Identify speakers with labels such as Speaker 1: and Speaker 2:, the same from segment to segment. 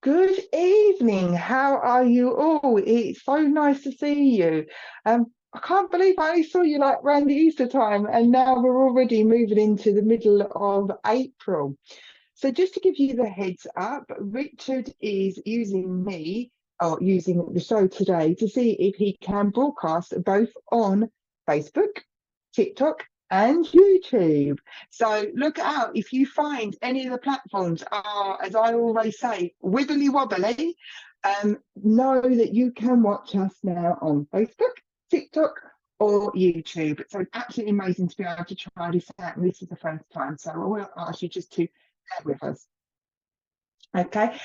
Speaker 1: Good evening. How are you all? It's so nice to see you. I can't believe I only saw you like around the Easter time, and now we're already moving into the middle of April. So just to give you the heads up, Richard is using me or using the show today to see if he can broadcast both on Facebook, TikTok, and YouTube. So look out if you find any of the platforms are, as I always say, wibbly wobbly. Know that you can watch us now on Facebook, TikTok, or YouTube. So it's absolutely amazing to be able to try this out. And this is the first time. So I will ask you just to with us. Okay.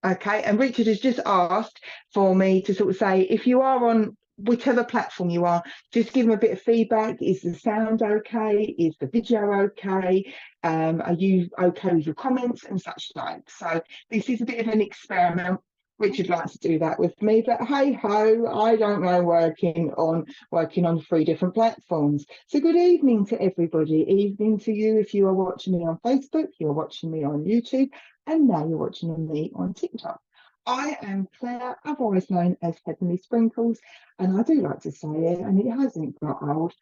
Speaker 1: Okay. And Richard has just asked for me to sort of say, if you are on whichever platform you are, just give him a bit of feedback. Is the sound okay? Is the video okay? Are you okay with your comments and such like? So this is a bit of an experiment. Richard likes to do that with me, but hey ho, I don't mind working on 3 different platforms. So good evening to everybody. Evening to you if you are watching me on Facebook, you're watching me on YouTube, and now you're watching me on TikTok. I am Claire, otherwise known as Heavenly Sprinkles, and I do like to say it, and it hasn't got old.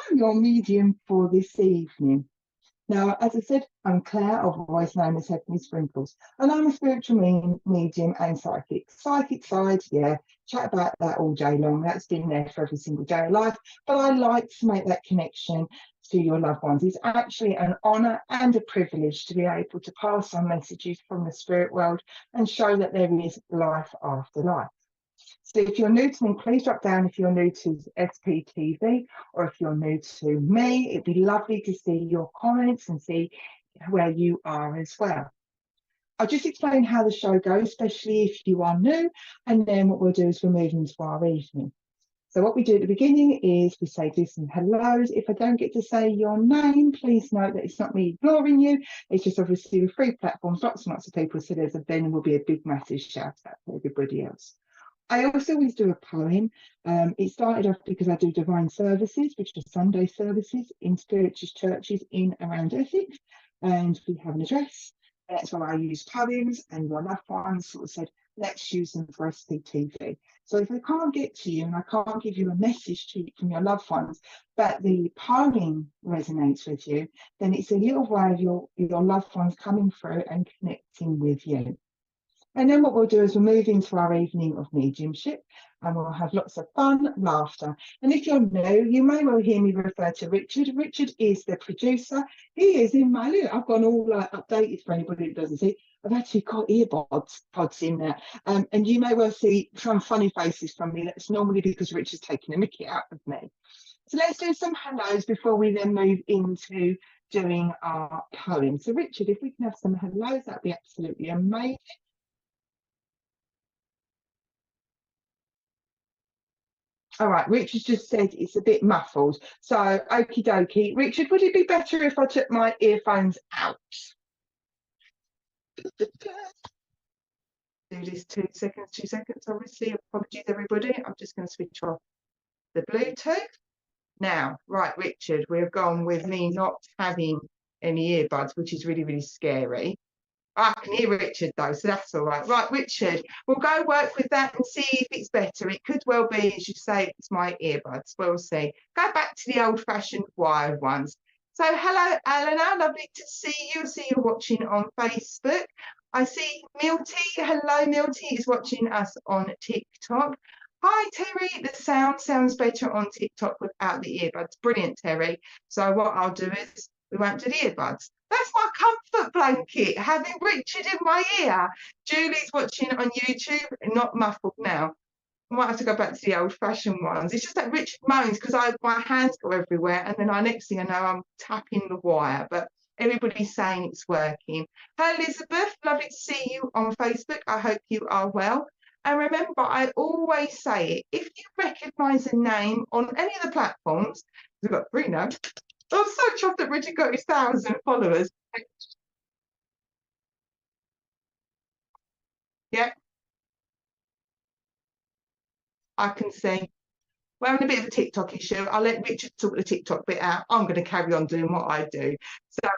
Speaker 1: I'm your medium for this evening. Now, as I said, I'm Claire, otherwise known as Heavenly Sprinkles, and I'm a spiritual medium and psychic. Psychic side, yeah, chat about that all day long. That's been there for every single day of life, but I like to make that connection to your loved ones. It's actually an honour and a privilege to be able to pass on messages from the spirit world and show that there is life after life. So if you're new to me, please drop down if you're new to sptv, or if you're new to me, it'd be lovely to see your comments and see where you are as well. I'll just explain how the show goes, especially if you are new, and then what we'll do is we'll move into our evening. So what we do at the beginning is we say do some hellos. If I don't get to say your name, please note that it's not me ignoring you. It's just obviously with 3 platforms, lots and lots of people, so there's then will be a big massive shout out to everybody else. I also always do a poem. It started off because I do divine services, which are Sunday services in spiritual churches in around Essex, and we have an address. That's where I use poems, and your loved ones sort of said, let's use them for SPTV. So if I can't get to you and I can't give you a message to you from your loved ones, but the poem resonates with you, then it's a little way of your loved ones coming through and connecting with you. And then what we'll do is we'll move into our evening of mediumship, and we'll have lots of fun, laughter. And if you're new, you may well hear me refer to Richard. Richard is the producer. He is in my look. I've gone all updated for anybody who doesn't see. I've actually got pods in there. And you may well see some funny faces from me. That's normally because Richard's taking a mickey out of me. So let's do some hellos before we then move into doing our poem. So Richard, if we can have some hellos, that'd be absolutely amazing. All right, Richard just said it's a bit muffled. So, okie dokie. Richard, would it be better if I took my earphones out? Do this 2 seconds, obviously. Apologies, everybody. I'm just going to switch off the Bluetooth. Now, right, Richard, we've gone with me not having any earbuds, which is really, really scary. I can hear Richard though, so that's all right. Right, Richard, we'll go work with that and see if it's better. It could well be, as you say, it's my earbuds. We'll see. Go back to the old-fashioned wired ones. So, hello, Eleanor. Lovely to see you. I see you're watching on Facebook. I see Milty. Hello, Milty is watching us on TikTok. Hi, Terry. The sound sounds better on TikTok without the earbuds. Brilliant, Terry. So what I'll do is we won't do the earbuds. That's my comfort blanket, having Richard in my ear. Julie's watching on YouTube, not muffled now. I might have to go back to the old-fashioned ones. It's just that Richard moans because my hands go everywhere, and then next thing I know, I'm tapping the wire. But everybody's saying it's working. Hi, Elizabeth. Lovely to see you on Facebook. I hope you are well. And remember, I always say it. If you recognise a name on any of the platforms, we've got 3 now. I'm so chuffed that Richard got his 1,000 followers. Yeah, I can see. We're having a bit of a TikTok issue. I'll let Richard sort the TikTok bit out. I'm going to carry on doing what I do. So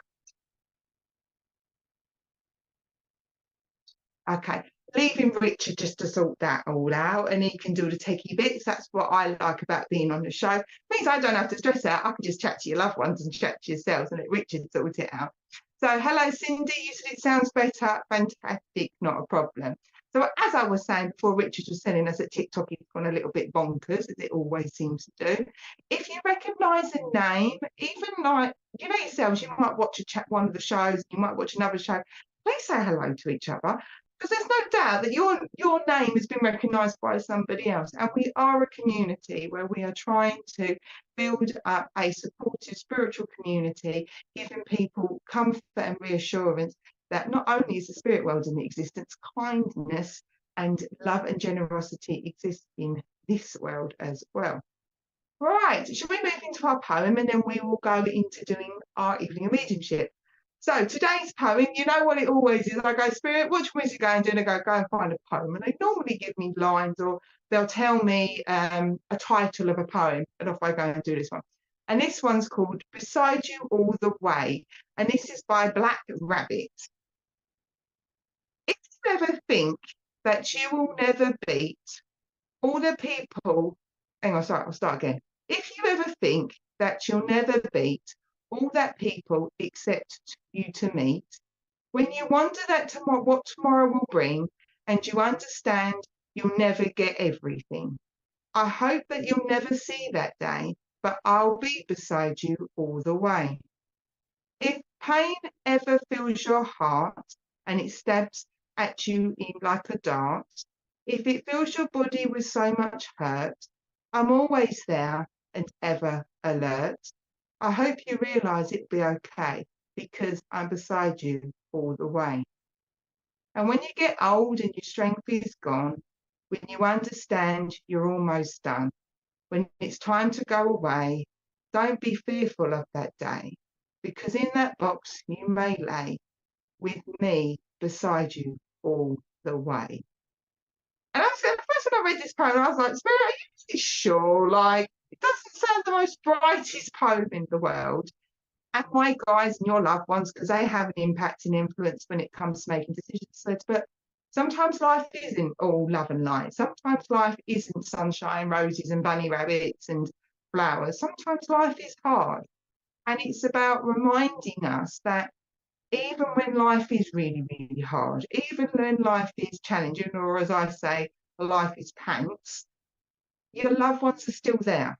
Speaker 1: Okay, leaving Richard just to sort that all out, and he can do the techie bits. That's what I like about being on the show. It means I don't have to stress out. I can just chat to your loved ones and chat to yourselves and let Richard sort it out. So, hello, Cindy. You said it sounds better. Fantastic, not a problem. So, as I was saying before, Richard was telling us that TikTok has gone a little bit bonkers, as it always seems to do. If you recognise a name, even like, you know yourselves, you might watch one of the shows, you might watch another show, please say hello to each other, because there's no doubt that your name has been recognised by somebody else. And we are a community where we are trying to build up a supportive spiritual community, giving people comfort and reassurance that not only is the spirit world in existence, kindness and love and generosity exist in this world as well. Right, shall we move into our poem, and then we will go into doing our evening of mediumship. So today's poem, you know what it always is. I go, Spirit, which one is you going to do? And I go and find a poem. And they normally give me lines, or they'll tell me a title of a poem, and off I go and do this one. And this one's called Beside You All the Way. And this is by Black Rabbit. If you ever think that you will never beat all the people, hang on, sorry, I'll start again. If you ever think that you'll never beat all that people expect you to meet, when you wonder that what tomorrow will bring, and you understand you'll never get everything, I hope that you'll never see that day, but I'll be beside you all the way. If pain ever fills your heart and it stabs at you like a dart, if it fills your body with so much hurt, I'm always there and ever alert. I hope you realise it'll be okay, because I'm beside you all the way. And when you get old and your strength is gone, when you understand you're almost done, when it's time to go away, don't be fearful of that day, because in that box you may lay with me beside you all the way. And I said, the first time I read this poem, I was like, Spirit, are you really sure? Like, it doesn't sound the most brightest poem in the world. And my guys and your loved ones, because they have an impact and influence when it comes to making decisions. But sometimes life isn't all love and light. Sometimes life isn't sunshine, roses and bunny rabbits and flowers. Sometimes life is hard. And it's about reminding us that even when life is really, really hard, even when life is challenging, or as I say, life is pants, your loved ones are still there.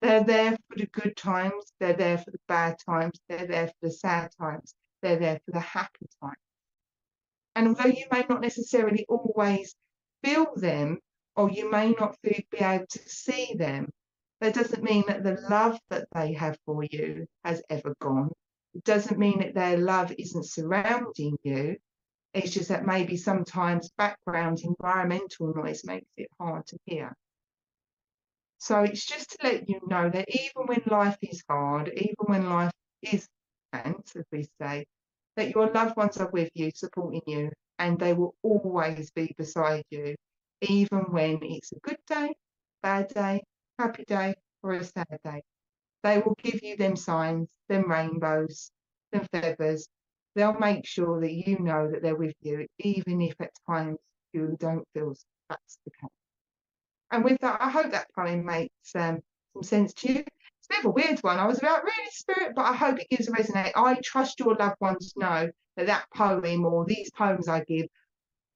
Speaker 1: They're there for the good times, they're there for the bad times, they're there for the sad times, they're there for the happy times. And although you may not necessarily always feel them, or you may not be able to see them, that doesn't mean that the love that they have for you has ever gone. It doesn't mean that their love isn't surrounding you. It's just that maybe sometimes background environmental noise makes it hard to hear. So it's just to let you know that even when life is hard, even when life is tense, as we say, that your loved ones are with you, supporting you, and they will always be beside you, even when it's a good day, bad day, happy day, or a sad day. They will give you them signs, them rainbows, them feathers. They'll make sure that you know that they're with you, even if at times you don't feel that's the case. And with that, I hope that poem makes some sense to you. It's a bit of a weird one. I was about really Spirit, but I hope it gives a resonate. I trust your loved ones to know that that poem, or these poems I give,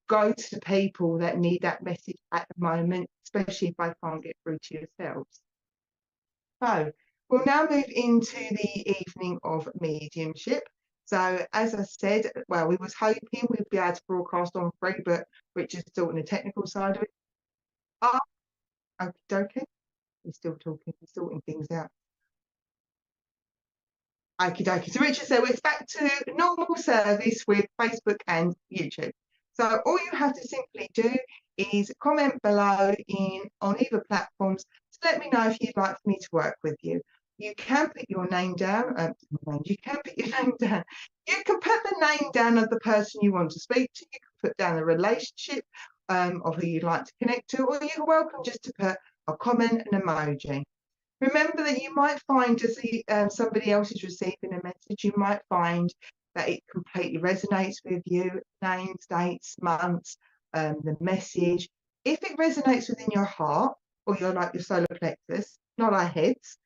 Speaker 1: go to the people that need that message at the moment, especially if I can't get through to yourselves. So we'll now move into the evening of mediumship. So as I said, well, we was hoping we'd be able to broadcast on free, but Richard's sorting the technical side of it. Oh, okay. He's still talking, he's sorting things out. Okie dokie. So Richard said we're back to normal service with Facebook and YouTube. So all you have to simply do is comment below on either platforms to let me know if you'd like for me to work with you. You can put your name down. You can put your name down. You can put the name down of the person you want to speak to. You can put down the relationship of who you'd like to connect to, or you're welcome just to put a comment and emoji. Remember that you might find, as somebody else is receiving a message, you might find that it completely resonates with you, names, dates, months, the message. If it resonates within your heart or your solar plexus, not our heads,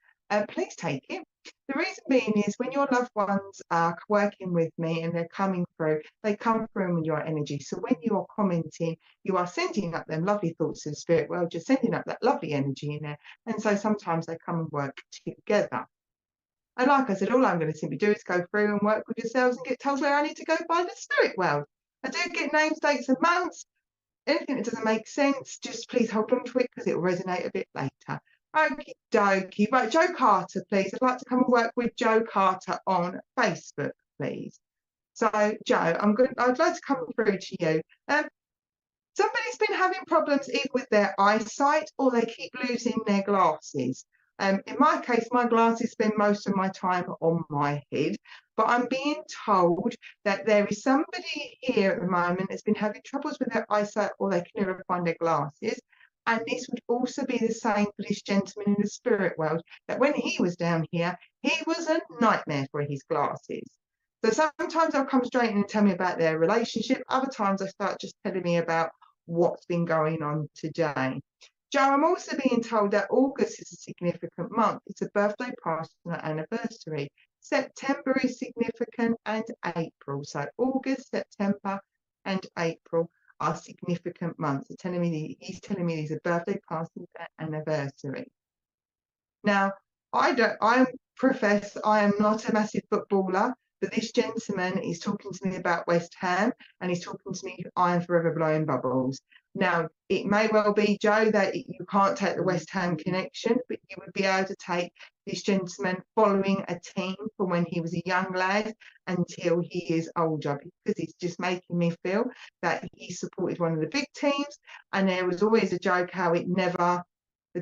Speaker 1: please take it. The reason being is when your loved ones are working with me and they're coming through, they come through with your energy. So when you are commenting, you are sending up them lovely thoughts to the spirit world, just sending up that lovely energy in there. And so sometimes they come and work together. And like I said, all I'm going to simply do is go through and work with yourselves and get told where I need to go by the spirit world. I do get names, dates and months. Anything that doesn't make sense, just please hold on to it because it will resonate a bit later. Okie dokie. Right, Joe Carter, please. I'd like to come and work with Joe Carter on Facebook, please. So, Joe, I'd like to come through to you. Somebody's been having problems either with their eyesight or they keep losing their glasses. In my case, my glasses spend most of my time on my head, but I'm being told that there is somebody here at the moment that's been having troubles with their eyesight or they can never find their glasses. And this would also be the same for this gentleman in the spirit world, that when he was down here, he was a nightmare for his glasses. So sometimes they'll come straight in and tell me about their relationship. Other times they start just telling me about what's been going on today. Joe, I'm also being told that August is a significant month. It's a birthday, partner, anniversary. September is significant and April. So August, September and April are significant months. He's telling me these are birthday, party, anniversary. Now, I am not a massive footballer, but this gentleman is talking to me about West Ham and he's talking to me, I am forever blowing bubbles. Now, it may well be, Joe, that you can't take the West Ham connection, but you would be able to take this gentleman following a team from when he was a young lad until he is older, because it's just making me feel that he supported one of the big teams and there was always a joke how the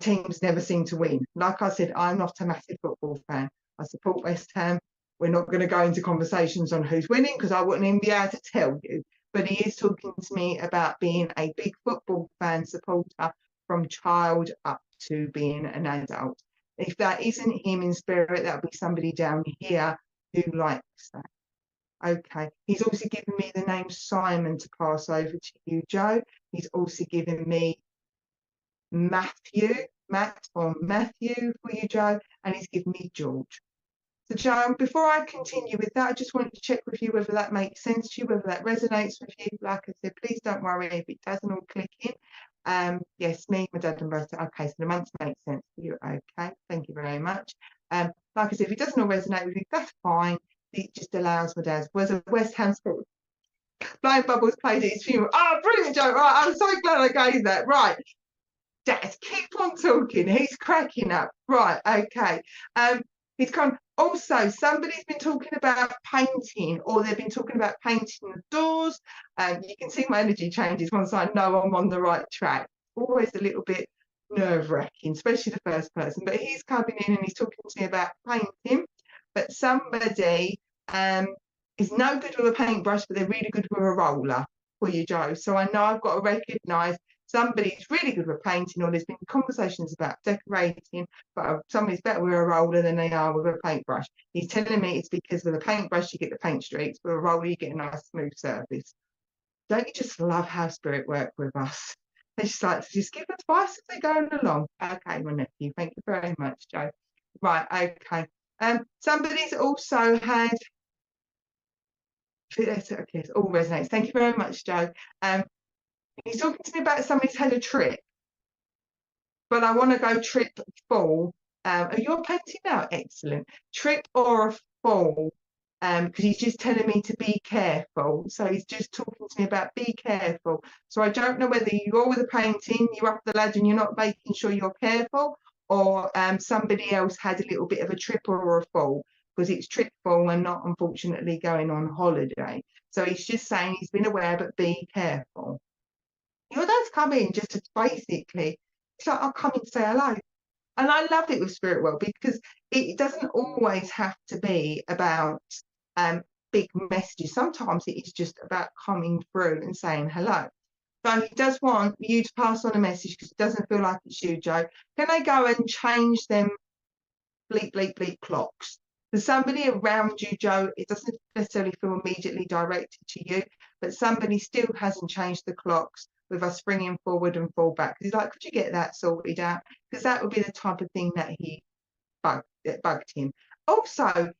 Speaker 1: teams never seem to win. Like I said, I'm not a massive football fan. I support West Ham. We're not going to go into conversations on who's winning because I wouldn't even be able to tell you. But he is talking to me about being a big football fan supporter from child up to being an adult. If that isn't him in spirit, that'll be somebody down here who likes that. Okay. He's also given me the name Simon to pass over to you, Joe. He's also given me Matt or Matthew for you, Joe, and he's given me George. So, Joe, before I continue with that, I just wanted to check with you whether that makes sense to you, whether that resonates with you. Like I said, please don't worry if it doesn't all click in. Yes, me, my dad and brother. Okay, so the months make sense for you. Okay, thank you very much. Like I said, if it doesn't all resonate with you, that's fine. It just allows my dad's. Was a West Ham sport. Blind Bubbles played at his funeral. Oh, brilliant, Joe. Right, I'm so glad I gave that. Right. Dad, keep on talking. He's cracking up. Right, okay. He's gone. Also, somebody's been talking about painting, or they've been talking about painting the doors. You can see my energy changes once I know I'm on the right track. Always a little bit nerve-wracking, especially the first person. But he's coming in and he's talking to me about painting. But somebody is no good with a paintbrush, but they're really good with a roller for you, Joe. So I know I've got to recognise somebody's really good with painting, or there's been conversations about decorating, but somebody's better with a roller than they are with a paintbrush. He's telling me it's because with a paintbrush you get the paint streaks, with a roller you get a nice smooth surface. Don't you just love how spirit work with us? They just like to just give advice as they're going along. Okay, my nephew, thank you very much, Joe. Right, okay. Somebody's also had. Okay, it all resonates. Thank you very much, Joe. He's talking to me about somebody's had a trip, but I want to go trip fall. You're painting now, excellent. Trip or a fall, because he's just telling me to be careful. So he's just talking to me about be careful. So I don't know whether you're with the painting, you're up the ladder and you're not making sure you're careful, or somebody else had a little bit of a trip or a fall, because it's trip fall and not unfortunately going on holiday. So he's just saying he's been aware, but be careful. Your dad's come in just to basically, it's like, I'll come in to say hello. And I love it with Spirit World because it doesn't always have to be about big messages. Sometimes it is just about coming through and saying hello. So he does want you to pass on a message because it doesn't feel like it's you, Joe. Can they go and change them bleep, bleep, bleep clocks? For somebody around you, Joe, it doesn't necessarily feel immediately directed to you, but somebody still hasn't changed the clocks with us springing forward and fall back. He's like, could you get that sorted out? Because that would be the type of thing that bugged him. Also,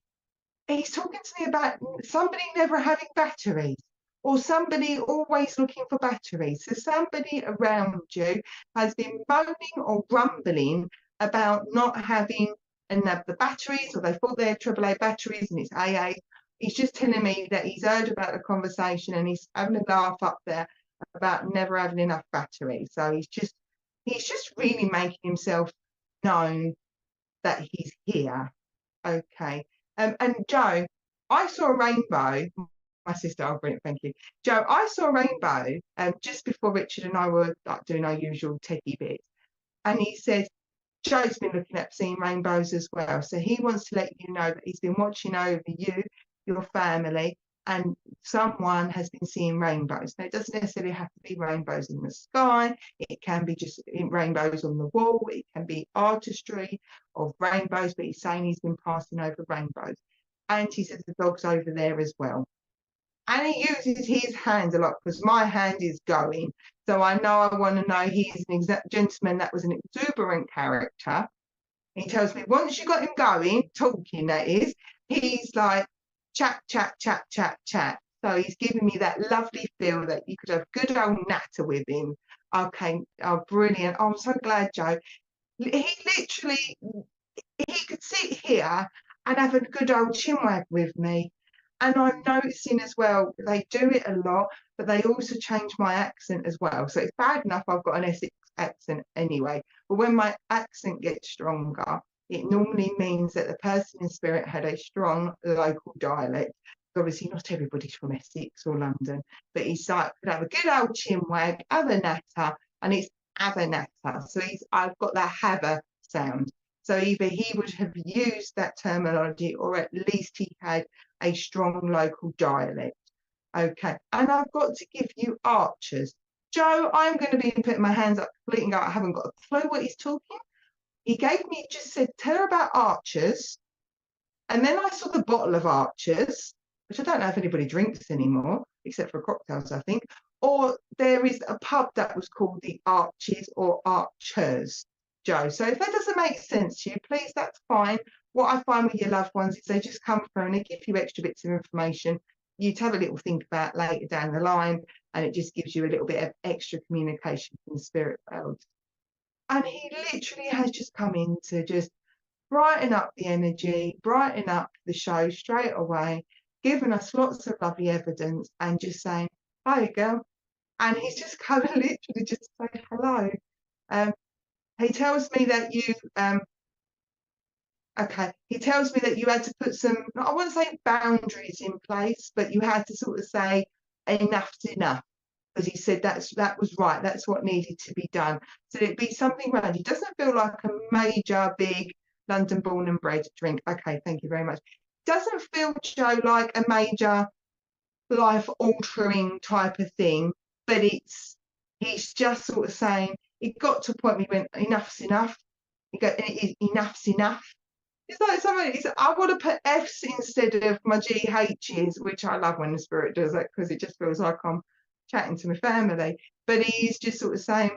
Speaker 1: he's talking to me about somebody never having batteries, or somebody always looking for batteries. So somebody around you has been moaning or grumbling about not having enough the batteries, or they thought they had AAA batteries and it's AA. He's just telling me that he's heard about the conversation and he's having a laugh up there about never having enough batteries. So he's just really making himself known that he's here. Okay. And Joe, I saw a rainbow. My sister, oh, brilliant, thank you. Joe, I saw a rainbow just before Richard and I were like doing our usual techie bits. And he said, Joe's been looking at seeing rainbows as well. So he wants to let you know that he's been watching over you, your family, and someone has been seeing rainbows. Now, it doesn't necessarily have to be rainbows in the sky. It can be just rainbows on the wall. It can be artistry of rainbows, but he's saying he's been passing over rainbows. And he says the dog's over there as well. And he uses his hands a lot because my hand is going. So I know I want to know he's an gentleman that was an exuberant character. He tells me once you got him going, talking that is, he's like chat, chat, chat, chat, chat. So he's giving me that lovely feel that you could have good old natter with him. Okay, oh, brilliant. Oh, I'm so glad, Joe. He literally, he could sit here and have a good old chinwag with me. And I'm noticing as well, they do it a lot, but they also change my accent as well. So it's bad enough I've got an Essex accent anyway. But when my accent gets stronger, it normally means that the person in spirit had a strong local dialect. Obviously, not everybody's from Essex or London, but he's like, could have a good old chinwag, have a natter, and it's have a natter. So I've got that have a sound. So either he would have used that terminology, or at least he had a strong local dialect. Okay, and I've got to give you archers. Joe, I'm going to be putting my hands up completely and go, I haven't got a clue what he's talking. He gave me, just said, tell her about archers. And then I saw the bottle of archers, which I don't know if anybody drinks anymore, except for cocktails, I think. Or there is a pub that was called the Arches or Archers, Joe. So if that doesn't make sense to you, please, that's fine. What I find with your loved ones is they just come through and they give you extra bits of information. You'd have a little think about later down the line, and it just gives you a little bit of extra communication from the spirit world. And he literally has just come in to just brighten up the energy, brighten up the show straight away, giving us lots of lovely evidence and just saying, hi, girl. And he's just come and literally just say hello. He tells me that you, he tells me that you had to put some, I wouldn't say boundaries in place, but you had to sort of say enough's enough. Because he said that was right, that's what needed to be done. So it'd be something around. It doesn't feel like a major, big, London born and bred drink. Okay, thank you very much. Doesn't feel, Joe, like a major life altering type of thing, but he's just sort of saying, it got to a point where he went, enough's enough. He go, enough's enough. It's like somebody, I want to put F's instead of my GH's, which I love when the spirit does that, because it just feels like I'm chatting to my family. But he's just sort of saying,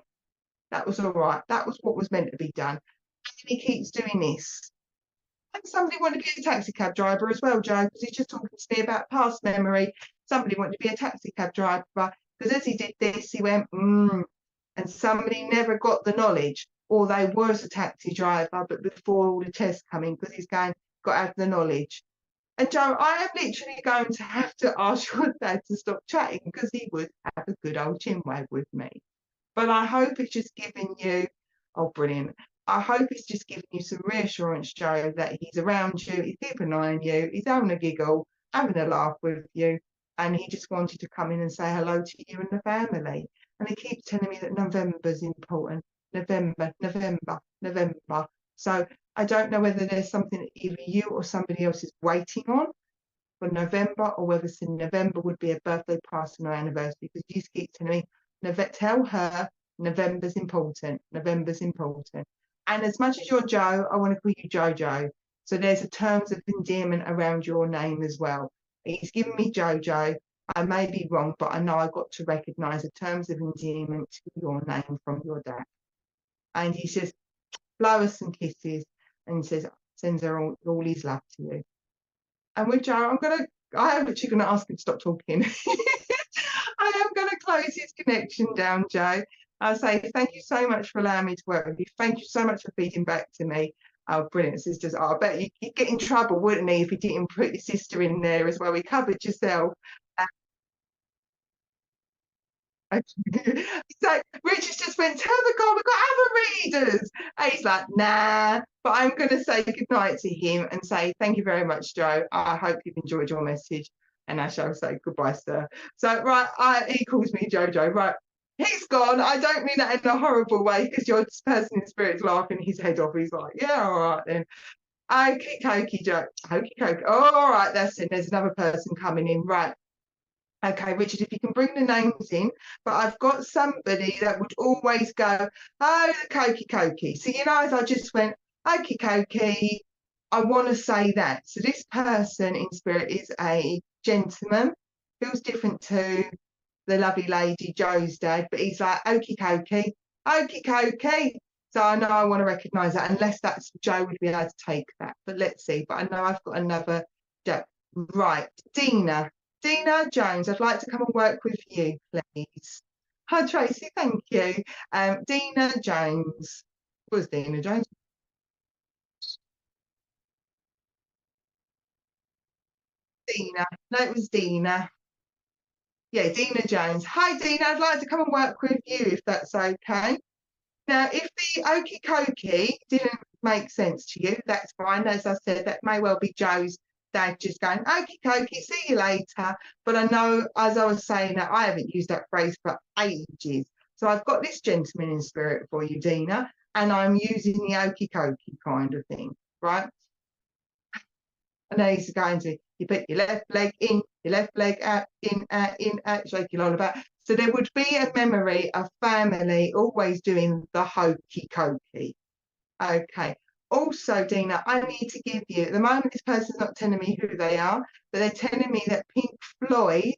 Speaker 1: that was all right. That was what was meant to be done. And he keeps doing this. And somebody wanted to be a taxi cab driver as well, Joe, because he's just talking to me about past memory. Somebody wanted to be a taxi cab driver, because as he did this, he went, and somebody never got the knowledge, or they was a taxi driver, but before all the tests come in, because he's got to have the knowledge. And Joe, I am literally going to have to ask your dad to stop chatting, because he would have a good old chinwag with me. But I hope it's just giving you, oh, brilliant. I hope it's just giving you some reassurance, Joe, that he's around you, he's keeping an eye on you, he's having a giggle, having a laugh with you, and he just wanted to come in and say hello to you and the family. And he keeps telling me that November's important. November, November, November. So I don't know whether there's something that either you or somebody else is waiting on for November, or whether November would be a birthday, passing, or anniversary, because you keep telling me, tell her November's important. November's important. And as much as you're Joe, I want to call you Jojo. So there's a terms of endearment around your name as well. He's given me Jojo. I may be wrong, but I know I've got to recognise the terms of endearment to your name from your dad. And he says, blow us some kisses, and says, sends her all his love to you. And with Joe, I am actually gonna ask him to stop talking. I am gonna close his connection down, Joe. I'll say thank you so much for allowing me to work with you. Thank you so much for feeding back to me. Oh, brilliant, sisters. Oh, I bet you'd get in trouble, wouldn't he, if he didn't put your sister in there as well. He covered yourself. So Richard's just went, tell the guy we've got other readers. And he's like, nah. But I'm going to say goodnight to him and say, thank you very much, Joe. I hope you've enjoyed your message. And I shall say goodbye, sir. So, right, he calls me Jojo. Right, he's gone. I don't mean that in a horrible way because your person in spirit's laughing his head off. He's like, yeah, all right then. Okie dokie, Joe. Okie dokie. Oh, all right, that's it. There's another person coming in. Right. Okay, Richard, if you can bring the names in, but I've got somebody that would always go, oh, the Koki. So, you know, as I just went, Okie dokie, I want to say that. So this person in spirit is a gentleman, feels different to the lovely lady, Joe's dad, but he's like, okie dokie. So I know I want to recognise that, unless that's Joe would be able to take that. But let's see. But I know I've got another Joe. Right, Dina Jones, I'd like to come and work with you, please. Hi, Tracy, thank you. Dina Jones. What was Dina Jones? Dina. No, it was Dina. Yeah, Dina Jones. Hi, Dina, I'd like to come and work with you, if that's okay. Now, if the okie dokie didn't make sense to you, that's fine. As I said, that may well be Joe's dad just going, okie dokie, see you later. But I know, as I was saying, that I haven't used that phrase for ages. So I've got this gentleman in spirit for you, Dina, and I'm using the okie dokie kind of thing, right? And then he's going to, you put your left leg in, your left leg out, in, shake your lullaby. So there would be a memory of family always doing the hokey cokey. Okay. Also, Dina, I need to give you, at the moment, this person's not telling me who they are, but they're telling me that Pink Floyd, I'm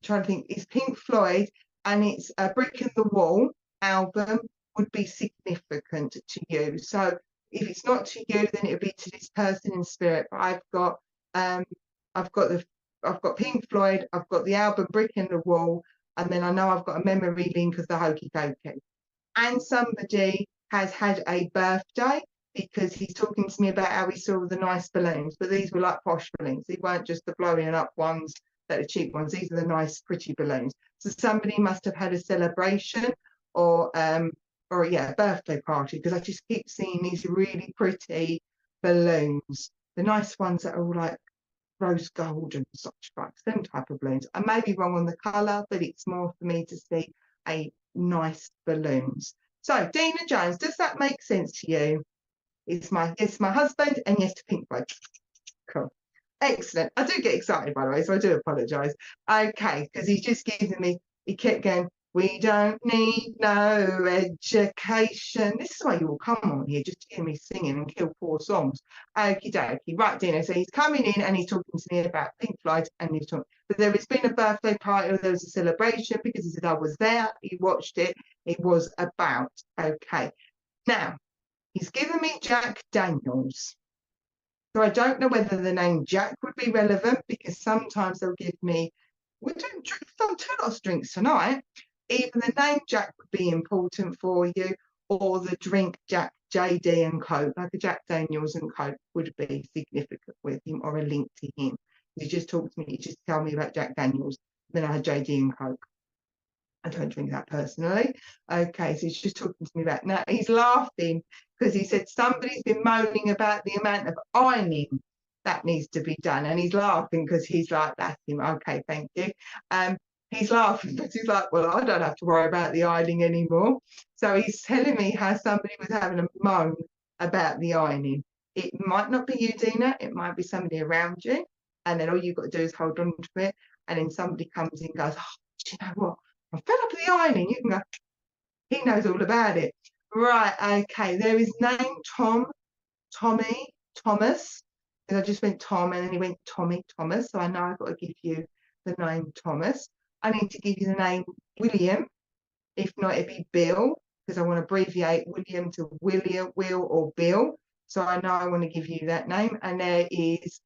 Speaker 1: trying to think, it's Pink Floyd and it's a Brick in the Wall album would be significant to you. So if it's not to you, then it would be to this person in spirit. But I've got Pink Floyd, I've got the album Brick in the Wall, and then I know I've got a memory link of the hokey cokey. And somebody has had a birthday because he's talking to me about how he saw the nice balloons, but these were like posh balloons. They weren't just the blowing up ones that are cheap ones. These are the nice, pretty balloons. So somebody must have had a celebration or yeah, a birthday party, because I just keep seeing these really pretty balloons, the nice ones that are all like rose gold and such like, them type of balloons. I may be wrong on the colour, but it's more for me to see a nice balloons. So Dina Jones, does that make sense to you? It's my husband, and yes to Pink Floyd. Cool. Excellent. I do get excited, by the way, so I do apologise. Okay, because he's just giving me, he kept going, we don't need no education. This is why you will come on here, just to hear me singing and kill poor songs. Okie dokie. Right, Dina. So he's coming in and he's talking to me about Pink Floyd, and he's talking, but there has been a birthday party, or there was a celebration, because he said I was there, he watched it, it was about. Okay. Now, he's given me Jack Daniels. So I don't know whether the name Jack would be relevant, because sometimes they'll give me, we don't too lots of drinks tonight. Either the name Jack would be important for you, or the drink Jack, JD and Coke, like a Jack Daniels and Coke would be significant with him, or a link to him. He just talked to me, he just tell me about Jack Daniels, then I had JD and Coke. I don't drink that personally. Okay, so he's just talking to me about, now he's laughing because he said somebody's been moaning about the amount of ironing that needs to be done, and he's laughing because he's like, that's him. Okay, thank you. He's laughing because he's like, well, I don't have to worry about the ironing anymore. So he's telling me how somebody was having a moan about the ironing. It might not be you, Dina, it might be somebody around you, and then all you've got to do is hold on to it, and then somebody comes in and goes, oh, do you know what? I'm fed up with the ironing. You can go, he knows all about it. Right, okay. There is name Tom Tommy, Thomas, because I just went Tom and then he went Tommy, Thomas. So I know I've got to give you the name Thomas. I need to give you the name William. If not, it'd be Bill, because I want to abbreviate William to William, Will, or Bill. So I know I want to give you that name. And there is,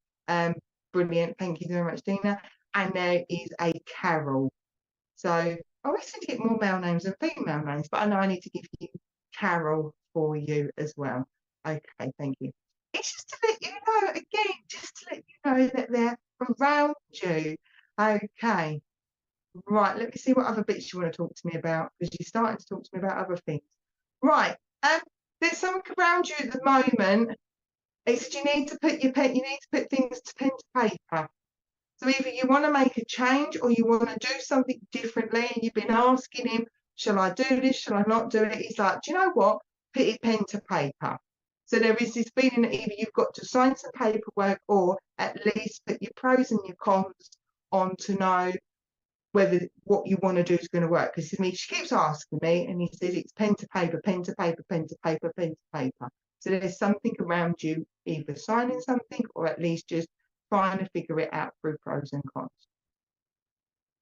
Speaker 1: brilliant. Thank you very much, Dina. And there is a Carol. So I always seem to get more male names than female names, but I know I need to give you Carol for you as well. Okay, thank you. It's just to let you know, again, just to let you know that they're around you. Okay. Right, let me see what other bits you want to talk to me about, because you're starting to talk to me about other things. Right, there's something around you at the moment. It's you need to put things to pen to paper. So either you want to make a change or you want to do something differently, and you've been asking him, shall I do this? Shall I not do it? He's like, do you know what? Put it pen to paper. So there is this feeling that either you've got to sign some paperwork or at least put your pros and your cons on to know whether what you want to do is going to work. Because she keeps asking me, and he says it's pen to paper, pen to paper, pen to paper, pen to paper. So there's something around you, either signing something or at least just trying to figure it out through pros and cons.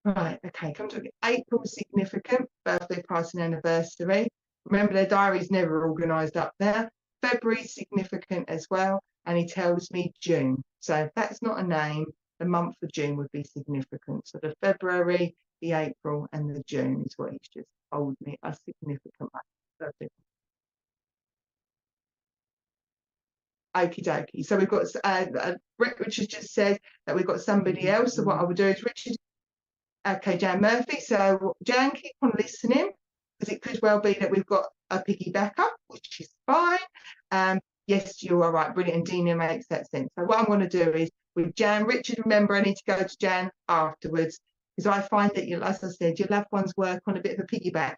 Speaker 1: Right, okay, come to April, significant, birthday, passing, anniversary. Remember, their diary's never organised up there. February, significant as well, and he tells me June. So if that's not a name, the month of June would be significant. So the February, the April, and the June is what he's just told me are significant. Okie dokie. So we've got Richard just said that we've got somebody else. So what I would do is Richard. Okay, Jan Murphy. So Jan, keep on listening, because it could well be that we've got a piggybacker, which is fine. Yes, you are right. Brilliant. And Dina makes that sense. So what I'm going to do is with Jan, Richard, remember I need to go to Jan afterwards, because I find that, as I said, your loved ones work on a bit of a piggyback.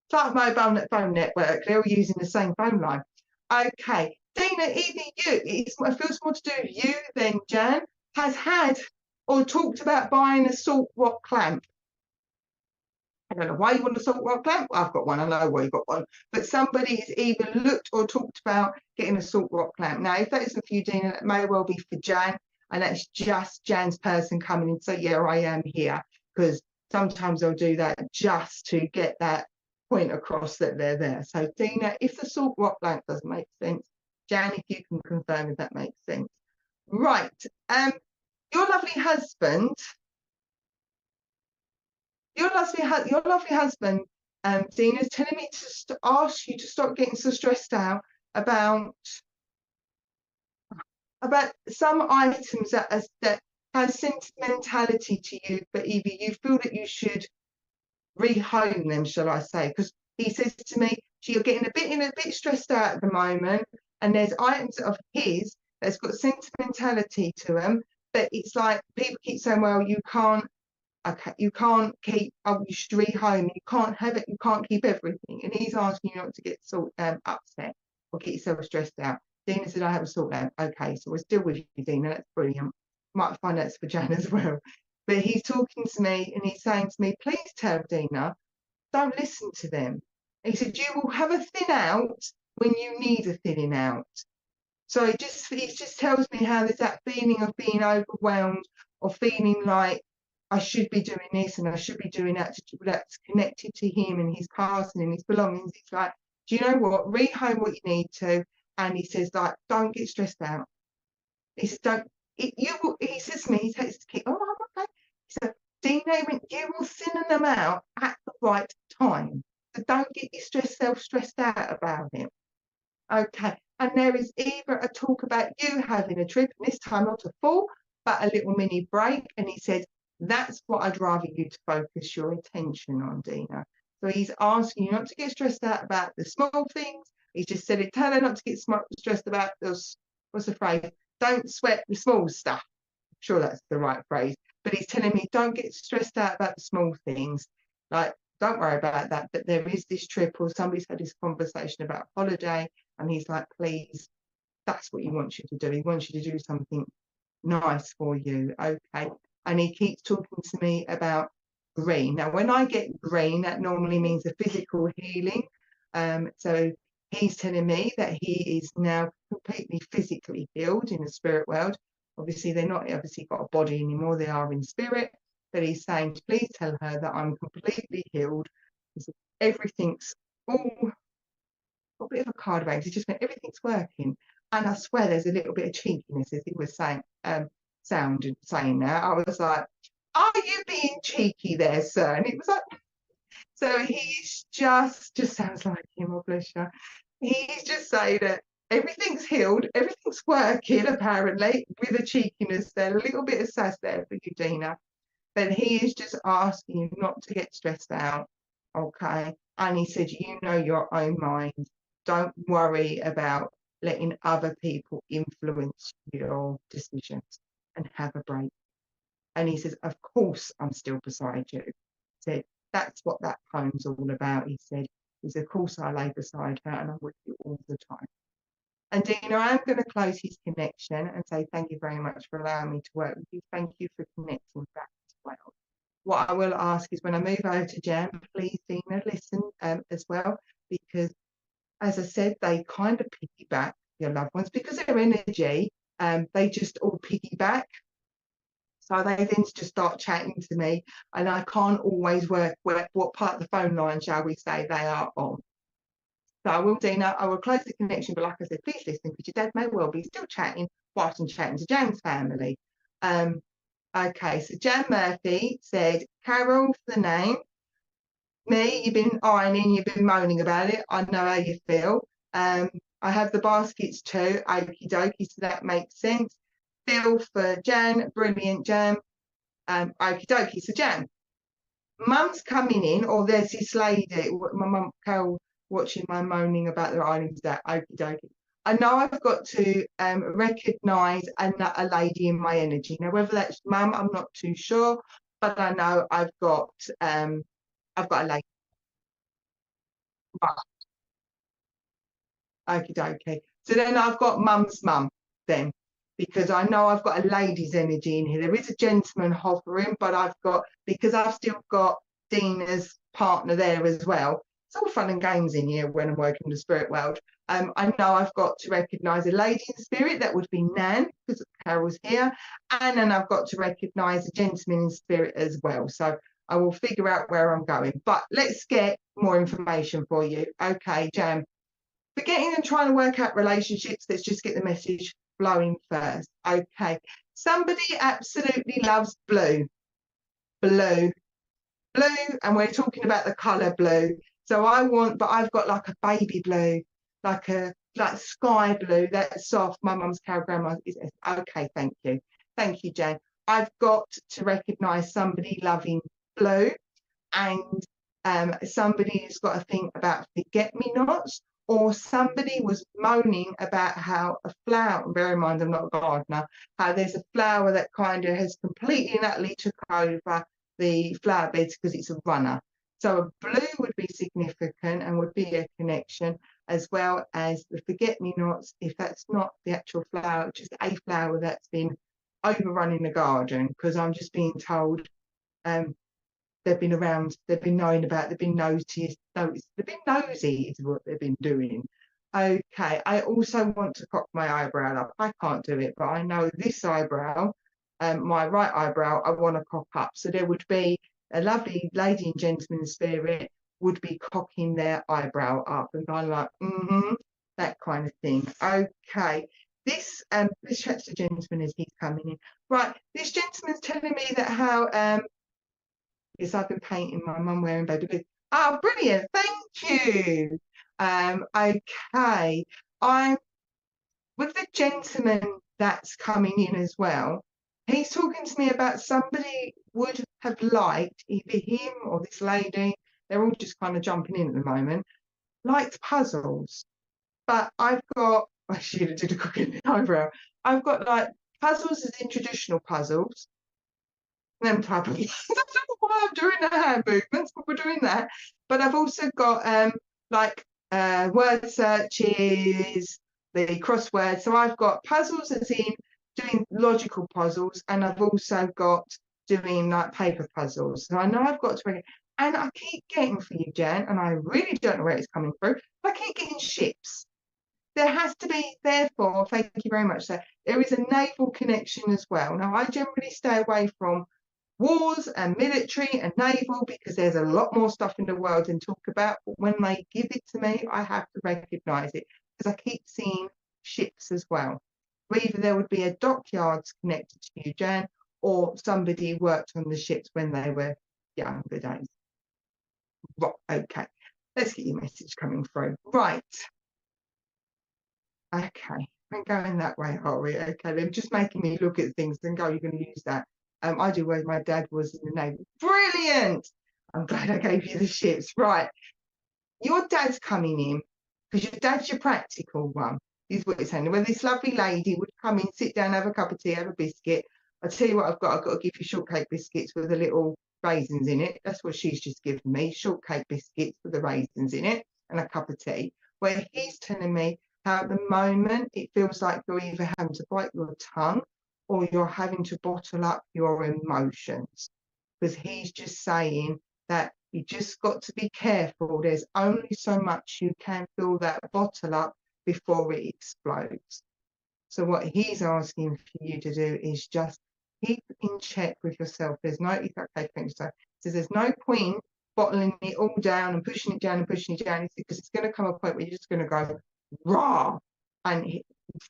Speaker 1: It's like a mobile phone network. They're all using the same phone line. Okay. Dina, either you, it feels more to do with you than Jan, has had or talked about buying a salt rock clamp. I don't know why you want a salt rock clamp. I've got one. I know why you've got one. But somebody has either looked or talked about getting a salt rock clamp. Now, if that isn't for you, Dina, that may well be for Jan. And that's just Jan's person coming in. So, yeah, I am here. Because sometimes they'll do that just to get that point across that they're there. So, Dina, if the salt rock clamp doesn't make sense, Jan, if you can confirm if that makes sense. Right. Your lovely husband, Dina's telling me to ask you to stop getting so stressed out about some items that has sentimentality to you, but either you feel that you should rehome them, shall I say? Because he says to me, you're getting a bit stressed out at the moment, and there's items of his that's got sentimentality to them, but it's like people keep saying, well, you can't keep, you should rehome, you can't have it, you can't keep everything. And he's asking you not to get upset or get yourself stressed out. Dina said, I have a sort lamp. Okay, so we're still with you, Dina. That's brilliant. Might find that's for Jan as well. But he's talking to me and he's saying to me, please tell Dina, don't listen to them. He said, you will have a thin out when you need a thinning out. So he just tells me how there's that feeling of being overwhelmed or feeling like I should be doing this and I should be doing that, that's connected to him and his past and his belongings. It's like, do you know what? Rehome what you need to. And he says, like, don't get stressed out. He says, he says to me, he takes the key. Oh, okay. He said, Dina, you will thin them out at the right time. So don't get yourself stressed out about it. Okay. And there is either a talk about you having a trip, and this time not a full, but a little mini break. And he says, that's what I'd rather you to focus your attention on, Dina. So he's asking you not to get stressed out about the small things. He's just said it, tell her not to get stressed about those, what's the phrase? Don't sweat the small stuff. I'm sure that's the right phrase. But he's telling me, don't get stressed out about the small things. Like, don't worry about that. But there is this trip, or somebody's had this conversation about holiday, and he's like, please, that's what he wants you to do. He wants you to do something nice for you. Okay. And he keeps talking to me about green. Now, when I get green, that normally means a physical healing. So He's telling me that he is now completely physically healed in the spirit world. Obviously, they're not obviously got a body anymore, they are in spirit. But he's saying, please tell her that I'm completely healed. Everything's all a bit of a card range. He just meant everything's working. And I swear there's a little bit of cheekiness as he was saying, saying that. I was like, are you being cheeky there, sir? And it was like, so he's just sounds like him, oh bless you. He's just saying that everything's healed, everything's working, apparently, with a cheekiness there, a little bit of sass there for you, Dina. But he is just asking you not to get stressed out, okay? And he said, you know your own mind. Don't worry about letting other people influence your decisions, and have a break. And he says, of course, I'm still beside you. He said, that's what that poem's all about. He said, of course I lay beside her and I'm with you all the time. And Dina, I'm going to close his connection and say thank you very much for allowing me to work with you. Thank you for connecting back as well. What I will ask is when I move over to Jan, please, Dina, listen as well, because as I said, they kind of piggyback your loved ones because their energy, they just all piggyback. So they then just start chatting to me, and I can't always work what part of the phone line, shall we say, they are on. So I will, Dina, I will close the connection, but like I said, please listen, because your dad may well be still chatting whilst I'm chatting to Jan's family. Okay, so Jan Murphy said, Carol for the name. Me, you've been ironing, you've been moaning about it. I know how you feel. I have the baskets too, okie dokie, so that makes sense. Phil for Jan, brilliant, Jan. Okie dokie, so Jan, mum's coming in, or there's this lady, my mum, Carol, watching my moaning about the islands, that okie dokie. I know I've got to recognise a lady in my energy. Now, whether that's mum, I'm not too sure, but I know I've got a lady. Right. Okie dokie. So then I've got mum's mum then, because I know I've got a lady's energy in here. There is a gentleman hovering, but because I've still got Dina's partner there as well. It's all fun and games in here when I'm working in the spirit world. I know I've got to recognise a lady in spirit, that would be Nan, because Carol's here. And then I've got to recognise a gentleman in spirit as well. So I will figure out where I'm going. But let's get more information for you. Okay, Jan. Forgetting and trying to work out relationships, let's just get the message flowing first. Okay. Somebody absolutely loves blue. Blue. Blue, and we're talking about the colour blue. So I've got like a baby blue, like sky blue, that's soft. My mum's Carol grandma is okay, thank you. Thank you, Jane. I've got to recognise somebody loving blue, and somebody who's got to think about forget-me-nots, or somebody was moaning about how a flower, bear in mind I'm not a gardener, how there's a flower that kind of has completely and utterly took over the flower beds because it's a runner. So a blue would be significant and would be a connection, as well as the forget-me-nots, if that's not the actual flower, just a flower that's been overrunning the garden, because I'm just being told they've been around, they've been knowing about, they've been noticed, they've been nosy is what they've been doing. Okay, I also want to cock my eyebrow up. I can't do it, but I know this eyebrow, my right eyebrow, I want to cock up. So there would be a lovely lady and gentleman spirit would be cocking their eyebrow up and kind of like, that kind of thing. Okay, this chat's the gentleman as he's coming in. Right, this gentleman's telling me that how yes, I've been painting my mum wearing baby blue. Oh, brilliant, thank you. Okay, I'm with the gentleman that's coming in as well. He's talking to me about somebody would have liked, either him or this lady, they're all just kind of jumping in at the moment, liked puzzles. But I've got, I should have did a cooking eyebrow. I've got like puzzles as in traditional puzzles. Them type of I don't know why I'm doing the hand movements, but we're doing that. But I've also got like word searches, the crosswords. So I've got puzzles as in doing logical puzzles, and I've also got doing like paper puzzles. So I know I've got to And I keep getting for you, Jan, and I really don't know where it's coming through, but I keep getting ships. There has to be, therefore, thank you very much, sir, there is a naval connection as well. Now, I generally stay away from wars and military and naval because there's a lot more stuff in the world than talk about. But when they give it to me, I have to recognise it because I keep seeing ships as well. Either there would be a dockyards connected to you, Jan, or somebody worked on the ships when they were younger days. Right, okay. Let's get your message coming through. Right. Okay, we're going that way, are we? Okay, they're just making me look at things and go, you're going to use that. I do where my dad was in the Navy. Brilliant! I'm glad I gave you the ships. Right, your dad's coming in because your dad's your practical one, is what it's saying. When this lovely lady would come in, sit down, have a cup of tea, have a biscuit. I'll tell you what I've got to give you shortcake biscuits with the little raisins in it. That's what she's just given me, shortcake biscuits with the raisins in it and a cup of tea. Where he's telling me how at the moment it feels like you're either having to bite your tongue or you're having to bottle up your emotions. Because he's just saying that you just got to be careful. There's only so much you can fill that bottle up before it explodes. So what he's asking for you to do is just keep in check with yourself. There's no, okay, thank you, sir. So there's no point bottling it all down and pushing it down and pushing it down because it's going to come a point where you're just going to go raw. And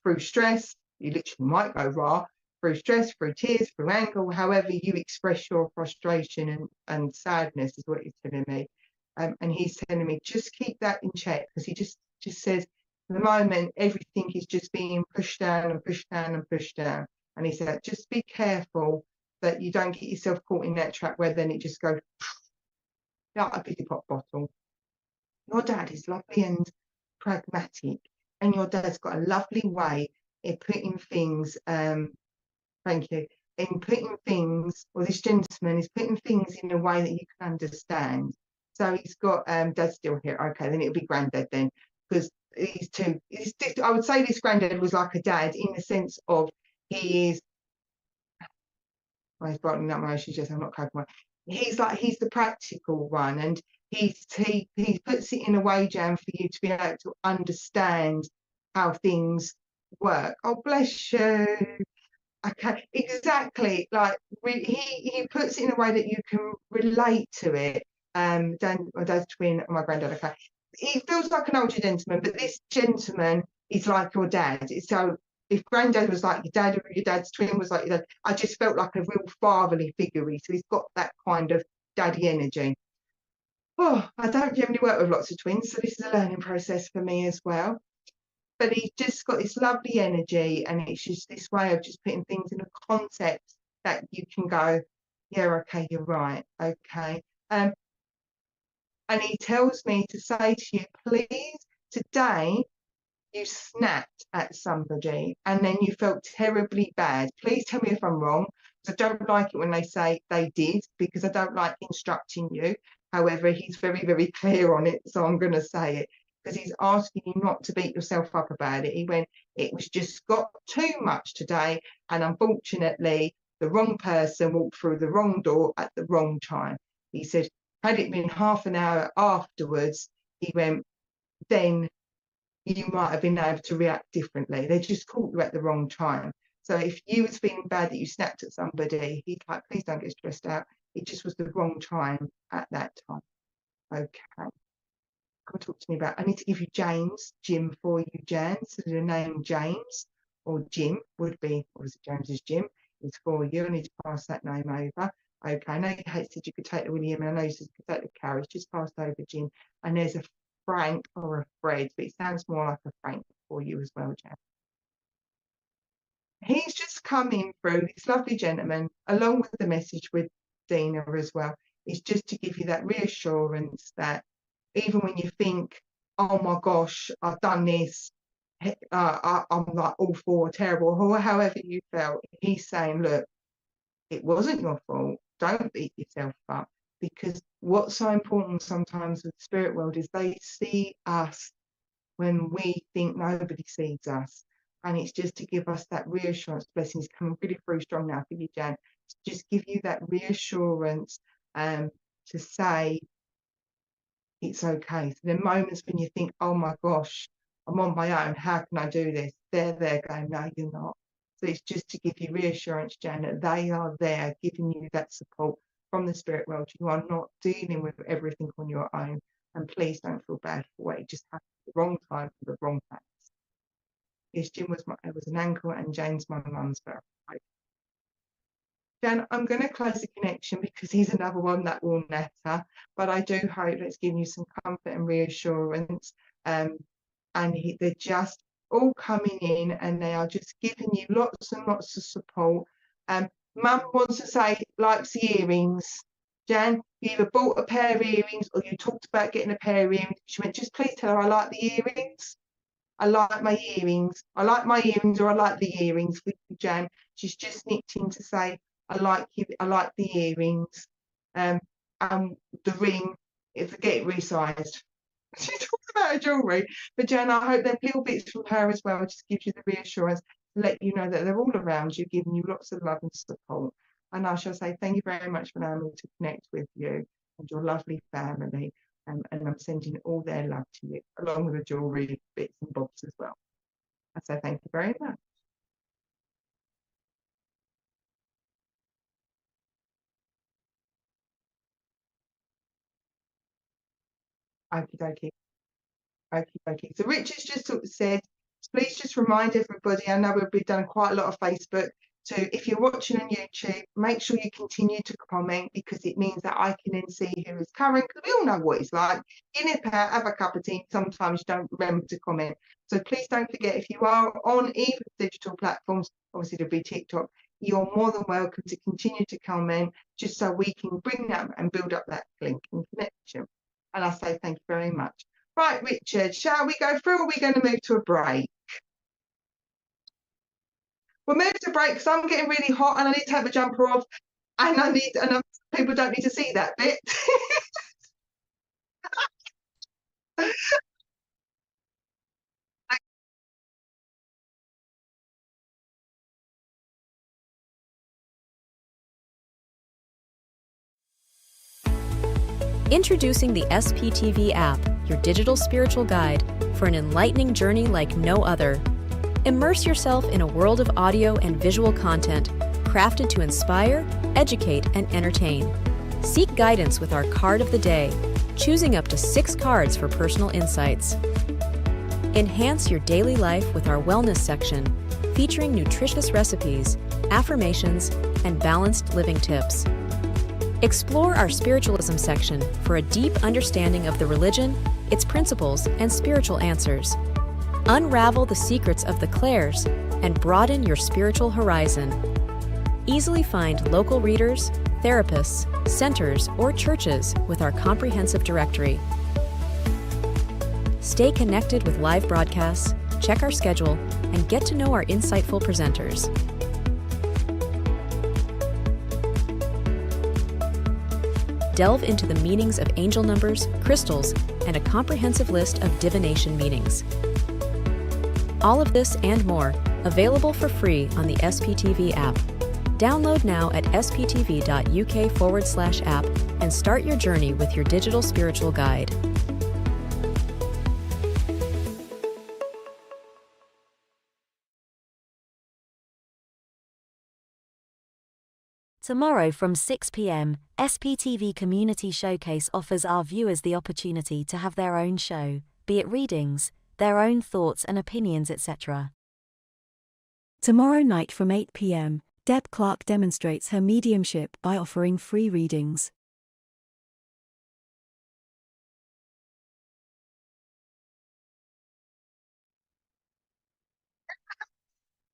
Speaker 1: through stress, you literally might go raw, through stress, through tears, through anger, however you express your frustration and sadness is what he's telling me. And he's telling me, just keep that in check because he just says, at the moment, everything is just being pushed down and pushed down and pushed down. And he said, just be careful that you don't get yourself caught in that trap where then it just goes like a pity pot bottle. Your dad is lovely and pragmatic, and your dad's got a lovely way in putting things, thank you, in putting things, or this gentleman is putting things in a way that you can understand. So he's got, dad's still here, okay, then it'll be granddad then, because I would say this granddad was like a dad in the sense of he is, he's brightening up my eyes, just, I'm not coping. He's the practical one, and he puts it in a way, Jan, for you to be able to understand how things work. Oh, bless you. Okay, exactly. Like he puts it in a way that you can relate to it. My dad's twin, my granddad. Okay, he feels like an older gentleman, but this gentleman is like your dad. So if granddad was like your dad, or your dad's twin was like your dad, I just felt like a real fatherly figure. So he's got that kind of daddy energy. Oh, I don't generally work with lots of twins, so this is a learning process for me as well. But he's just got this lovely energy, and it's just this way of just putting things in a context that you can go, yeah, okay, you're right, okay. And he tells me to say to you, please, today you snapped at somebody and then you felt terribly bad. Please tell me if I'm wrong, because I don't like it when they say they did, because I don't like instructing you. However, he's very, very clear on it, so I'm going to say it, because he's asking you not to beat yourself up about it. He went, it was just got too much today, and unfortunately, the wrong person walked through the wrong door at the wrong time. He said, had it been half an hour afterwards, he went, then you might have been able to react differently. They just caught you at the wrong time. So if you was feeling bad that you snapped at somebody, he'd like, please don't get stressed out. It just was the wrong time at that time. Okay. Come talk to me about, I need to give you Jim for you, Jan. So the name James or Jim would be, obviously James is Jim, is for you. I need to pass that name over. Okay, I know you said you could take the William, and I know you said you could take the carriage. Just pass over Jim. And there's a Frank or a Fred, but it sounds more like a Frank for you as well, Jan. He's just coming through, this lovely gentleman, along with the message with Dina as well. It's just to give you that reassurance that even when you think, oh my gosh, I've done this, I'm like awful or terrible, or however you felt, he's saying, look, it wasn't your fault. Don't beat yourself up, because what's so important sometimes with the spirit world is they see us when we think nobody sees us. And it's just to give us that reassurance. Blessings coming really through strong now for you, Jan. To just give you that reassurance, to say it's okay. So the moments when you think, oh my gosh, I'm on my own, how can I do this? They're there going, no, you're not. So it's just to give you reassurance, Jan, that they are there giving you that support from the spirit world. You are not dealing with everything on your own. And please don't feel bad for it. It just happened at the wrong time for the wrong place. Yes, Jim was an uncle and Jane's my mum's birthday. Jan, I'm going to close the connection because he's another one that will matter. But I do hope it's giving you some comfort and reassurance. And they're just all coming in and they are just giving you lots and lots of support. Mum wants to say, likes the earrings. Jan, you either bought a pair of earrings or you talked about getting a pair of earrings. She went, just please tell her I like the earrings. I like my earrings. I like my earrings, or I like the earrings with Jan. She's just nicked in to say, I like you. I like the earrings. The ring, if I get it resized. She talks about her jewellery, but Jan, I hope them little bits from her as well just gives you the reassurance to let you know that they're all around you, giving you lots of love and support. And I shall say thank you very much for allowing me to connect with you and your lovely family. And I'm sending all their love to you, along with the jewellery bits and bobs as well. I say thank you very much. Okie dokie. Okie dokie. So Richard's just sort of said, please just remind everybody, I know we've done quite a lot of Facebook, so if you're watching on YouTube, make sure you continue to comment because it means that I can then see who is current, because we all know what it's like. You nip out, have a cup of tea, sometimes you don't remember to comment. So please don't forget, if you are on either digital platforms, obviously there'll be TikTok, you're more than welcome to continue to comment just so we can bring that and build up that link and connection. And I say thank you very much. Right, Richard, shall we go through or are we going to move to a break? We'll move to a break because I'm getting really hot and I need to take my jumper off and people don't need to see that bit.
Speaker 2: Introducing the SPTV app, your digital spiritual guide for an enlightening journey like no other. Immerse yourself in a world of audio and visual content crafted to inspire, educate, and entertain. Seek guidance with our card of the day, choosing up to 6 cards for personal insights. Enhance your daily life with our wellness section, featuring nutritious recipes, affirmations, and balanced living tips. Explore our spiritualism section for a deep understanding of the religion, its principles, and spiritual answers. Unravel the secrets of the clairs and broaden your spiritual horizon. Easily find local readers, therapists, centers, or churches with our comprehensive directory. Stay connected with live broadcasts, check our schedule, and get to know our insightful presenters. Delve into the meanings of angel numbers, crystals, and a comprehensive list of divination meanings. All of this and more, available for free on the SPTV app. Download now at sptv.uk/app and start your journey with your digital spiritual guide.
Speaker 3: Tomorrow from 6 p.m, SPTV Community Showcase offers our viewers the opportunity to have their own show, be it readings, their own thoughts and opinions, etc. Tomorrow night from 8 p.m, Deb Clark demonstrates her mediumship by offering free readings.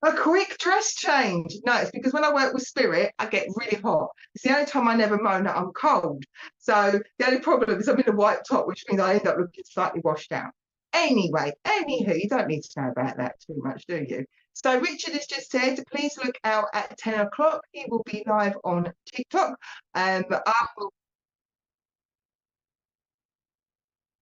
Speaker 1: A quick dress change. No, it's because when I work with spirit, I get really hot. It's the only time I never moan that I'm cold. So the only problem is I'm in a white top, which means I end up looking slightly washed out. Anyway, anywho, you don't need to know about that too much, do you? So Richard has just said, please look out at 10 o'clock. He will be live on TikTok. But I will...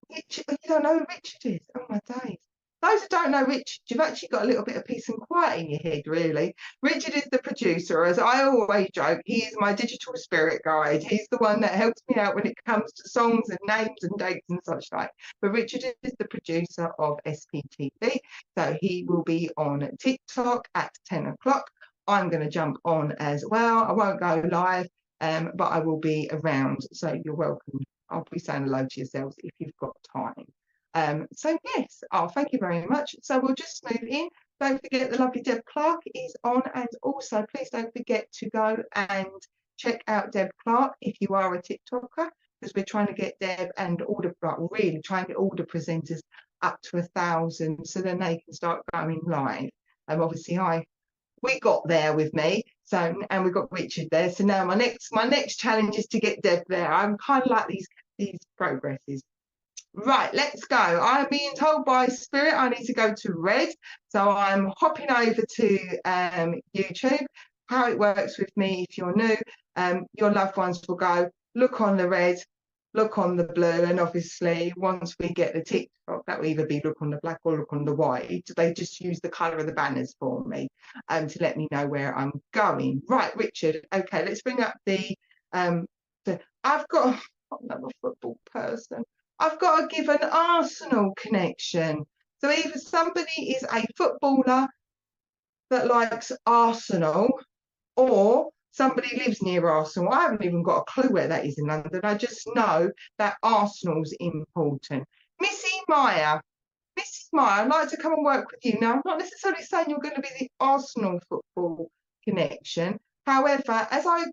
Speaker 1: Richard, you don't know who Richard is? Oh my days. those who don't know Richard, you've actually got a little bit of peace and quiet in your head, really. Richard is the producer. As I always joke, he is my digital spirit guide. He's the one that helps me out when it comes to songs and names and dates and such like. But Richard is the producer of SPTV, so he will be on TikTok at 10 o'clock. I'm going to jump on as well. I won't go live, but I will be around, so you're welcome. I'll be saying hello to yourselves if you've got time. So yes, thank you very much. So we'll just move in. Don't forget the lovely Deb Clark is on, and also please don't forget to go and check out Deb Clark if you are a TikToker, because we're trying to get Deb and all the, like, really trying to get all the presenters up to 1,000 so then they can start going live. Obviously we got there with me, so, and we got Richard there, so now my next challenge is to get Deb there. I'm kind of like these progresses. Right, let's go. I'm being told by Spirit I need to go to red. So I'm hopping over to YouTube. How it works with me, if you're new, your loved ones will go, look on the red, look on the blue, and obviously once we get the TikTok, that will either be look on the black or look on the white. They just use the colour of the banners for me to let me know where I'm going. Right, Richard, okay, let's bring up the I've got another football person. I've got to give an Arsenal connection. So either somebody is a footballer that likes Arsenal, or somebody lives near Arsenal. I haven't even got a clue where that is in London. I just know that Arsenal's important. Missy Meyer, I'd like to come and work with you. Now, I'm not necessarily saying you're going to be the Arsenal football connection. However, as I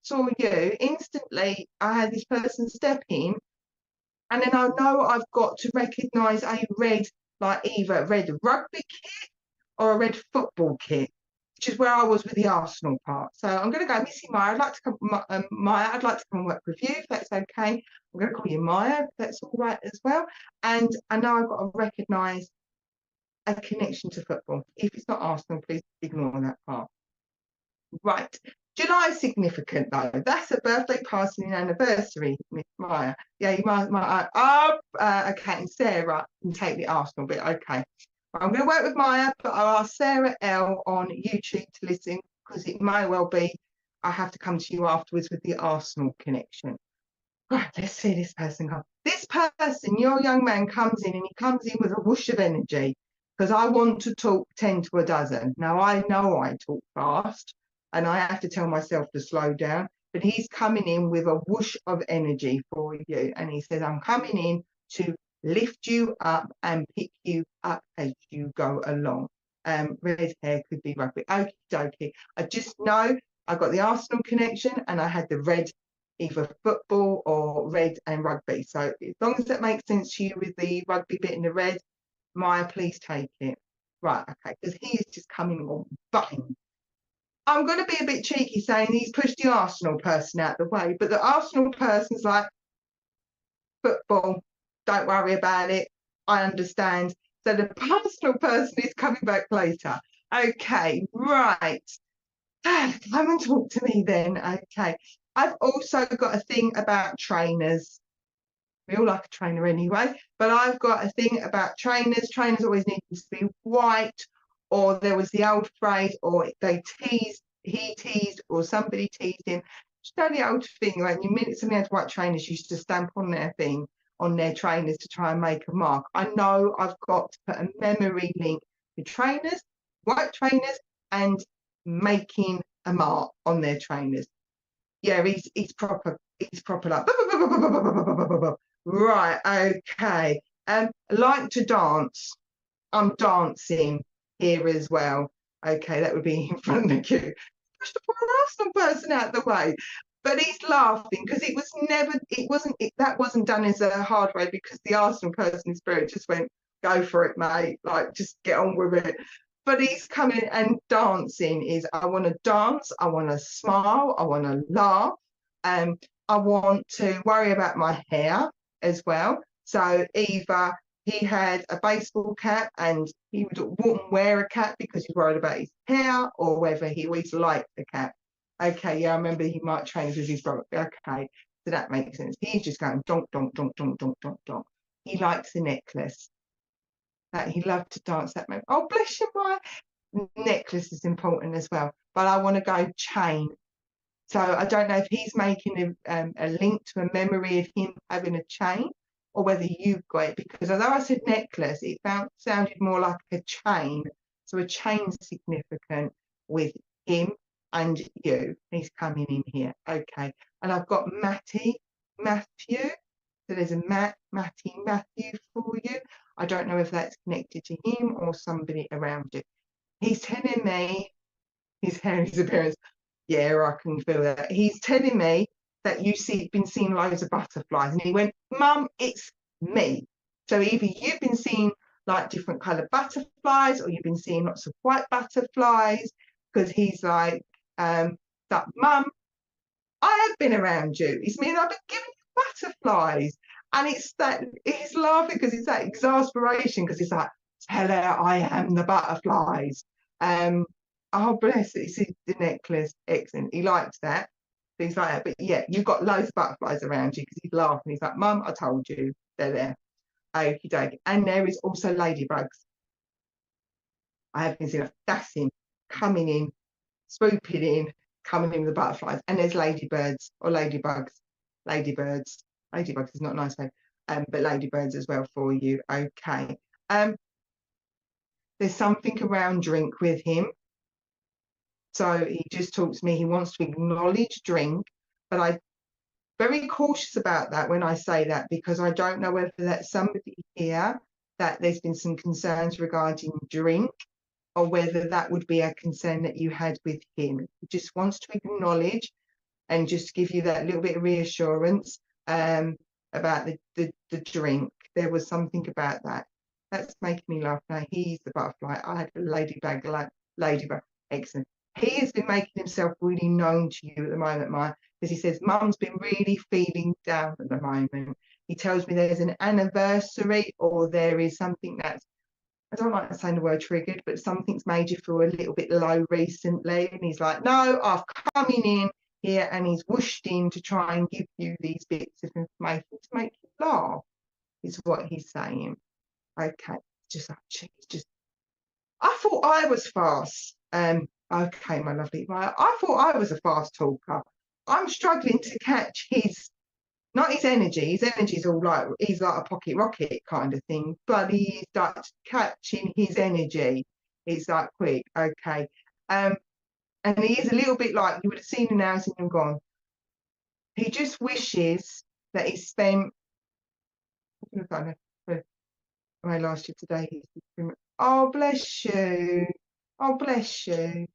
Speaker 1: saw you, instantly I had this person step in, and then I know I've got to recognise a red, like either a red rugby kit or a red football kit, which is where I was with the Arsenal part. So I'm going to go, Missy Meyer. I'd like to come, Maya. I'd like to come and work with you, if that's okay. I'm going to call you Maya, if that's all right as well. And I know I've got to recognise a connection to football. If it's not Arsenal, please ignore that part. Right. July is significant though. That's a birthday, party, and anniversary, Miss Maya. Yeah, you might. Okay, and Sarah can take the Arsenal bit. Okay. I'm going to work with Maya, but I'll ask Sarah L on YouTube to listen, because it may well be I have to come to you afterwards with the Arsenal connection. Right, let's see this person come. This person, your young man, comes in, and he comes in with a whoosh of energy, because I want to talk 10 to a dozen. Now, I know I talk fast, and I have to tell myself to slow down, but he's coming in with a whoosh of energy for you. And he says, I'm coming in to lift you up and pick you up as you go along. Red hair could be rugby. Okie dokie. I just know I got the Arsenal connection, and I had the red, either football or red and rugby. So as long as that makes sense to you with the rugby bit in the red, Maya, please take it. Right, okay, because he is just coming on bang. I'm going to be a bit cheeky saying he's pushed the Arsenal person out the way, but the Arsenal person's like, football, don't worry about it, I understand. So the Arsenal person is coming back later. Okay, right. Come and talk to me then. Okay. I've also got a thing about trainers. We all like a trainer anyway, but I've got a thing about trainers. Trainers always need to be white, or there was the old phrase, or he teased, or somebody teased him. It's the old thing, like you minutes and had white trainers used to stamp on their thing, on their trainers to try and make a mark. I know I've got to put a memory link to trainers, white trainers, and making a mark on their trainers. Yeah, he's proper like right, okay. Like to dance. I'm dancing here as well. Okay, that would be in front of the queue. Push the poor Arsenal person out the way. But he's laughing because that wasn't done as a hard way, because the Arsenal person in spirit just went, go for it, mate. Like, just get on with it. But he's coming and dancing is, I want to dance, I want to smile, I want to laugh, I want to worry about my hair as well. So either he had a baseball cap and he wouldn't wear a cap because he's worried about his hair, or whether he always liked the cap. Okay, yeah, I remember he might train with his brother. Okay, so that makes sense. He's just going donk, donk, donk, donk, donk, donk, donk. He likes the necklace. that he loved to dance that moment. Oh, bless you, my necklace is important as well, but I want to go chain. So I don't know if he's making a link to a memory of him having a chain, or whether you've got it, because although I said necklace, it sounded more like a chain. So a chain significant with him and you. He's coming in here. Okay. And I've got Matthew. So there's a Matthew for you. I don't know if that's connected to him or somebody around you. He's telling me his hair and his appearance. Yeah, I can feel that. He's telling me that been seeing loads of butterflies. And he went, Mum, it's me. So either you've been seeing like different coloured butterflies, or you've been seeing lots of white butterflies, because he's like, that, Mum, I have been around you. It's me, and I've been giving you butterflies. And it's that, he's laughing because it's that exasperation, because it's like, tell her I am the butterflies. Oh, bless it. See the necklace. Excellent. He likes that. Things like that. But yeah, you've got loads of butterflies around you, because he's laughing. He's like, Mum, I told you. They're there. Okie dokie. And there is also ladybugs. I have been seeing a fassing coming in, swooping in, coming in with the butterflies. And there's ladybirds or ladybugs. Ladybirds. Ladybugs is not a nice name. But ladybirds as well for you. Okay. There's something around drink with him. So he just talks to me, he wants to acknowledge drink, but I'm very cautious about that when I say that, because I don't know whether that's somebody here that there's been some concerns regarding drink, or whether that would be a concern that you had with him. He just wants to acknowledge and just give you that little bit of reassurance about the drink. There was something about that. That's making me laugh now. He's the butterfly. I had a ladybug. Excellent. He has been making himself really known to you at the moment, Maya, because he says, Mum's been really feeling down at the moment. He tells me there's an anniversary, or there is something that's, I don't like saying the word triggered, but something's made you feel a little bit low recently. And he's like, no, I've come in here, and he's whooshed in to try and give you these bits of information to make you laugh, is what he's saying. Okay, just, I thought I was fast. Okay, my lovely. I thought I was a fast talker. I'm struggling to catch not his energy. His energy's all like, he's like a pocket rocket kind of thing, but he's like catching his energy. It's like quick. Okay. And he is a little bit like, you would have seen him now, seen him gone. He just wishes that he spent, I last year today. Oh, bless you. Oh, bless you.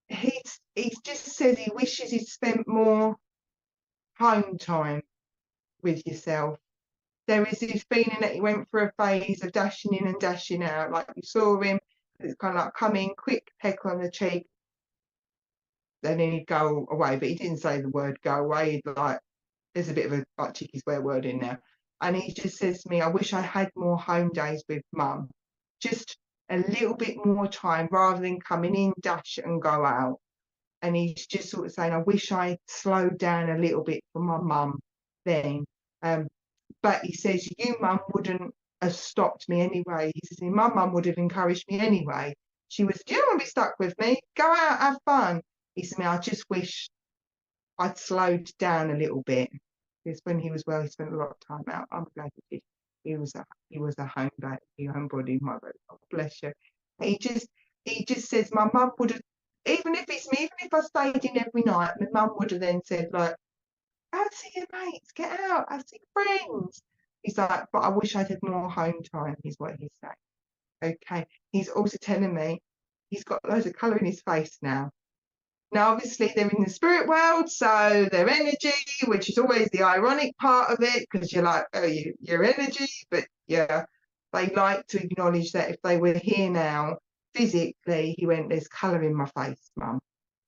Speaker 1: He just says he wishes he'd spent more home time with yourself. There is this feeling that he went through a phase of dashing in and dashing out. Like you saw him, it's kind of like come in, quick peck on the cheek, and then he'd go away. But he didn't say the word go away. He'd like, there's a bit of a like cheeky swear word in there. And he just says to me, I wish I had more home days with Mum. Just a little bit more time rather than coming in, dash and go out. And he's just sort of saying, I wish I slowed down a little bit for my mum then. But he says, you, Mum, wouldn't have stopped me anyway. He says, my mum would have encouraged me anyway. She was, do you want to be stuck with me? Go out, have fun. He said, I just wish I'd slowed down a little bit. Because when he was well, he spent a lot of time out. I'm glad he did. He was a homebody, my brother. Oh, bless you. He just says, my mum would have, even if I stayed in every night, my mum would have then said, like, I'd see your mates, get out, I'd see friends. He's like, but I wish I'd had more home time, is what he's saying. Okay. He's also telling me he's got loads of colour in his face now. Now, obviously, they're in the spirit world, so their energy, which is always the ironic part of it, because you're like, oh, your energy, but yeah, they like to acknowledge that if they were here now, physically, he went, there's colour in my face, Mum.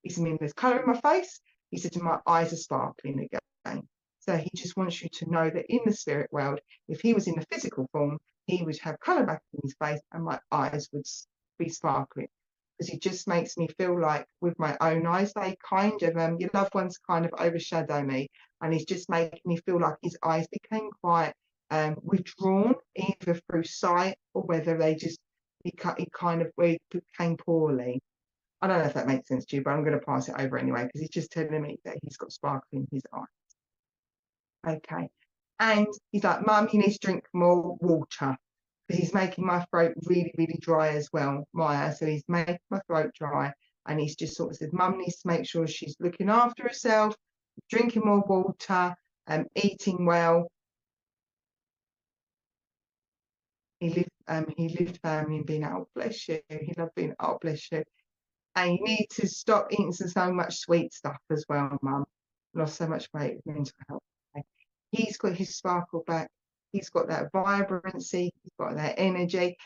Speaker 1: He said, there's colour in my face. He said, my eyes are sparkling again. So he just wants you to know that in the spirit world, if he was in the physical form, he would have colour back in his face and my eyes would be sparkling. Because he just makes me feel like with my own eyes, they kind of, your loved ones kind of overshadow me. And he's just making me feel like his eyes became quite withdrawn, either through sight or whether they just he kind of became poorly. I don't know if that makes sense to you, but I'm going to pass it over anyway because he's just telling me that he's got sparkle in his eye. Okay, and he's like, Mum, you need to drink more water because he's making my throat really, really dry as well, Maya. So he's making my throat dry, and he's just sort of said, Mum needs to make sure she's looking after herself, drinking more water, eating well. He lived family and being out, bless you. He loved being out, bless you. And you need to stop eating so much sweet stuff as well, Mum. Lost so much weight with mental health. Okay. He's got his sparkle back. He's got that vibrancy. He's got that energy.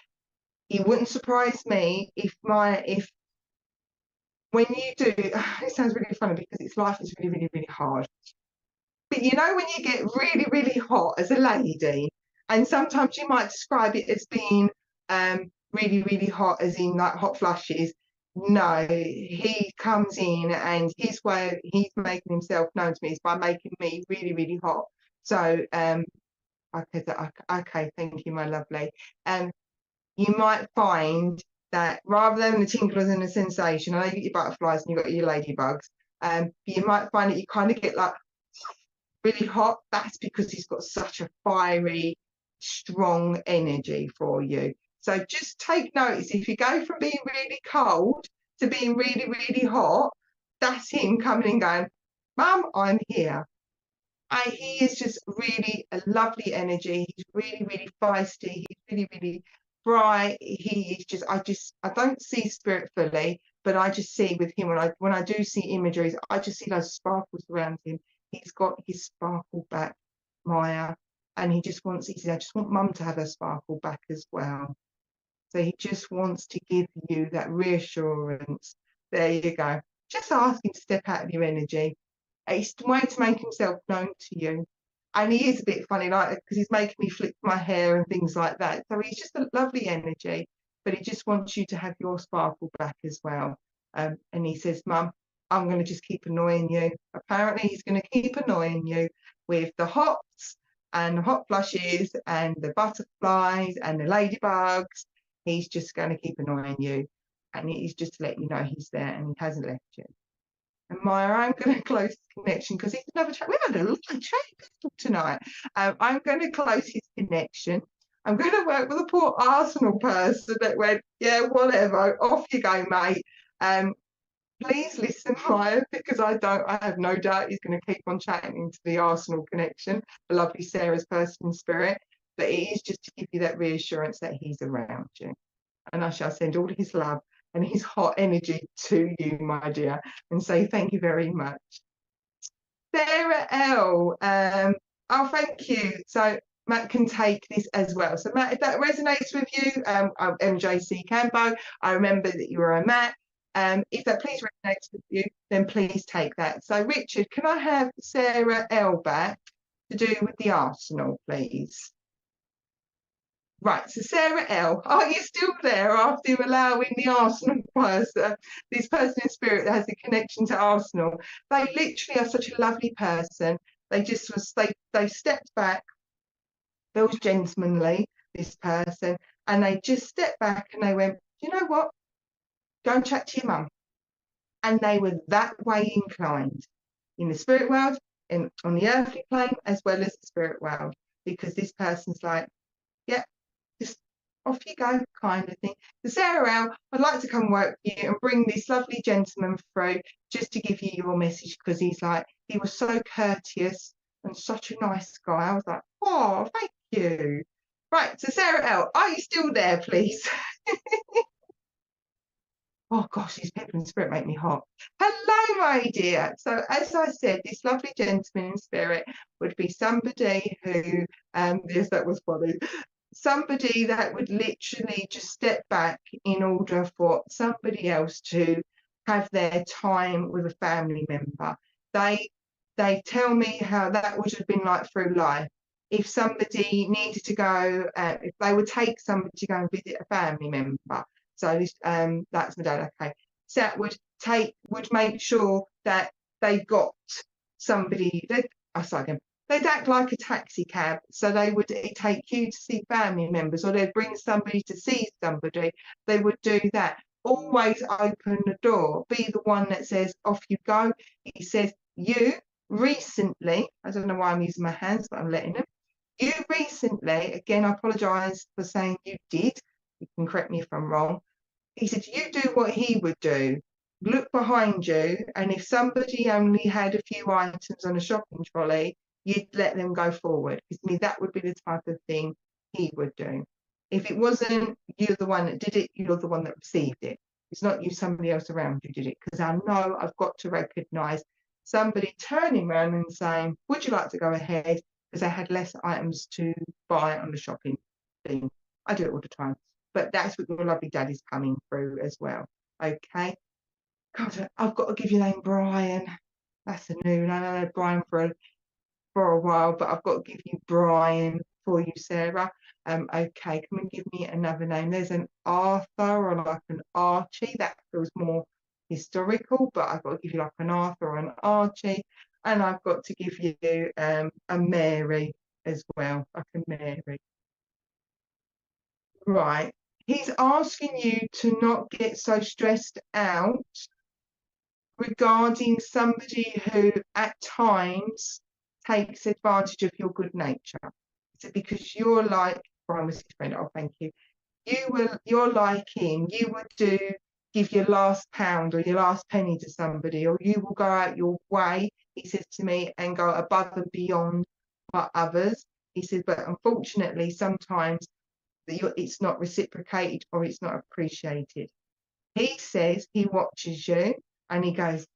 Speaker 1: It wouldn't surprise me if when you do, it sounds really funny because its life is really, really, really hard. But you know when you get really, really hot as a lady, and sometimes you might describe it as being really, really hot, as in like hot flushes. No, he comes in and his way he's making himself known to me is by making me really, really hot. So okay, thank you, my lovely. You might find that rather than the tingles and the sensation, I know you get your butterflies and you've got your ladybugs, you might find that you kind of get like really hot. That's because he's got such a fiery, strong energy for you. So just take notice, if you go from being really cold to being really, really hot, that's him coming and going, Mum, I'm here. He is just really a lovely energy. He's really, really feisty. He's really, really bright. He is just, I don't see spirit fully, but I just see with him, when I do see imageries, I just see those sparkles around him. He's got his sparkle back, Maya, and he just wants, he said, I just want Mum to have her sparkle back as well. So he just wants to give you that reassurance. There you go. Just ask him to step out of your energy. It's a way to make himself known to you. And he is a bit funny, like, because he's making me flip my hair and things like that. So he's just a lovely energy, but he just wants you to have your sparkle back as well. And he says, Mum, I'm going to just keep annoying you. Apparently he's going to keep annoying you with the hots and the hot flushes and the butterflies and the ladybugs. He's just going to keep annoying you. And he's just to let you know he's there and he hasn't left you. And Maya, I'm going to close the connection because it's another chat. We had a lot of chat tonight. I'm going to close his connection. I'm going to work with a poor Arsenal person that went, yeah, whatever, off you go, mate. Please listen, Maya, because I have no doubt he's going to keep on chatting into the Arsenal connection, the lovely Sarah's person in spirit. But it is just to give you that reassurance that he's around you. And I shall send all his love and his hot energy to you, my dear, and say thank you very much. Sarah L. Oh, thank you. So Matt can take this as well. So Matt, if that resonates with you, MJC Cambo, I remember that you were a Matt. If that please resonates with you, then please take that. So Richard, can I have Sarah L back to do with the Arsenal, please? Right, so Sarah L, are you still there after allowing the Arsenal person, this person in spirit that has a connection to Arsenal? They literally are such a lovely person. They just was, they stepped back, they was gentlemanly, this person, and they just stepped back and they went, you know what? Go and chat to your mum. And they were that way inclined in the spirit world, on the earthly plane, as well as the spirit world, because this person's like, yeah, just off you go, kind of thing. So Sarah L, I'd like to come work with you and bring this lovely gentleman through just to give you your message, because he was so courteous and such a nice guy. I was like, oh, thank you. Right, so Sarah L, are you still there, please? Oh gosh, these people in spirit make me hot. Hello, my dear. So as I said, this lovely gentleman in spirit would be somebody who, yes, that was funny. Somebody that would literally just step back in order for somebody else to have their time with a family member. They tell me how that would have been like through life. If somebody needed to go, if they would take somebody to go and visit a family member. So that's my dad. Okay, so that would make sure that they got somebody. I'll start again. they'd act like a taxi cab. So they would take you to see family members, or they'd bring somebody to see somebody. They would do that. Always open the door. Be the one that says, off you go. He says, you recently, I don't know why I'm using my hands, but I'm letting them. You recently, again, I apologise for saying you did. You can correct me if I'm wrong. He said, you do what he would do. Look behind you, and if somebody only had a few items on a shopping trolley, you'd let them go forward. Because to me, that would be the type of thing he would do. If it wasn't you the one that did it, you're the one that received it. It's not you, somebody else around you did it. Because I know I've got to recognise somebody turning around and saying, would you like to go ahead? Because they had less items to buy on the shopping thing. I do it all the time. But that's what your lovely daddy's coming through as well. Okay. God, I've got to give your name Brian. That's a new name. I know Brian for a while, but I've got to give you Brian for you, Sarah. Okay, come and give me another name. There's an Arthur or like an Archie. That feels more historical, but I've got to give you like an Arthur or an Archie. And I've got to give you a Mary as well, like a Mary. Right. He's asking you to not get so stressed out regarding somebody who at times takes advantage of your good nature. Is it because you're like, Brian was his friend, oh thank you. You're like him, you would give your last pound or your last penny to somebody, or you will go out your way, he says to me, and go above and beyond for others. He says, but unfortunately sometimes it's not reciprocated or it's not appreciated. He says he watches you and he goes,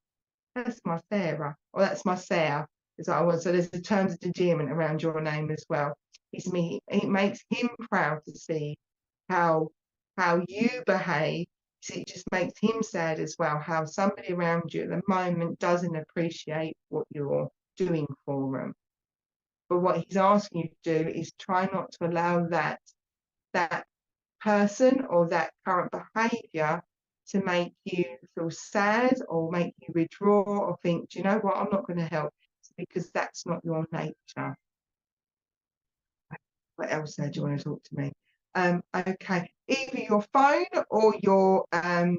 Speaker 1: that's my Sarah, or that's my Sarah, is what I want. So there's the terms of endearment around your name as well. It makes him proud to see how you behave. So it just makes him sad as well, how somebody around you at the moment doesn't appreciate what you're doing for them. But what he's asking you to do is try not to allow that person or that current behaviour to make you feel sad or make you withdraw or think, do you know what, I'm not going to help, because that's not your nature. What else do you want to talk to me? Okay, either your phone or your phone,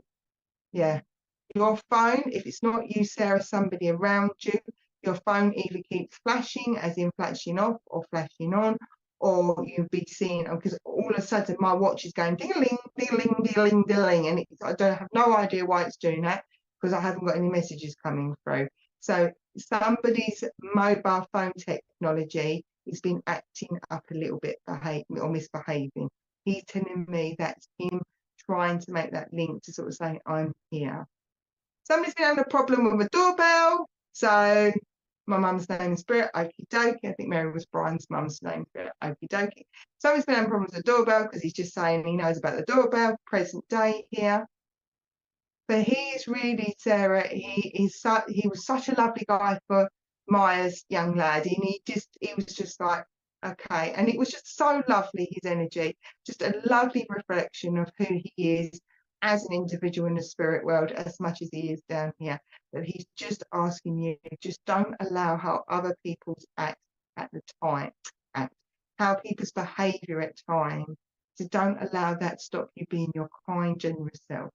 Speaker 1: if it's not you, Sarah, somebody around you, your phone either keeps flashing, as in flashing off or flashing on, or you'll be seeing, because all of a sudden my watch is going ding-a-ling, ding-a-ling, ding-a-ling, ding-a-ling, and I don't have no idea why it's doing that, because I haven't got any messages coming through. So somebody's mobile phone technology has been acting up a little bit, or misbehaving. He's telling me that's him trying to make that link to sort of saying, I'm here. Somebody's been having a problem with a doorbell, so my mum's name is Spirit, okie dokie. I think Mary was Brian's mum's name, Spirit, okie dokie. Somebody's been having problems with the doorbell because he's just saying he knows about the doorbell, present day here. But he's really, Sarah, he was such a lovely guy for Maya's young lad, and he was just like, okay. And it was just so lovely, his energy, just a lovely reflection of who he is as an individual in the spirit world, as much as he is down here. That he's just asking you, just don't allow how other people's act at the time, how people's behaviour at times, so don't allow that stop you being your kind, generous self.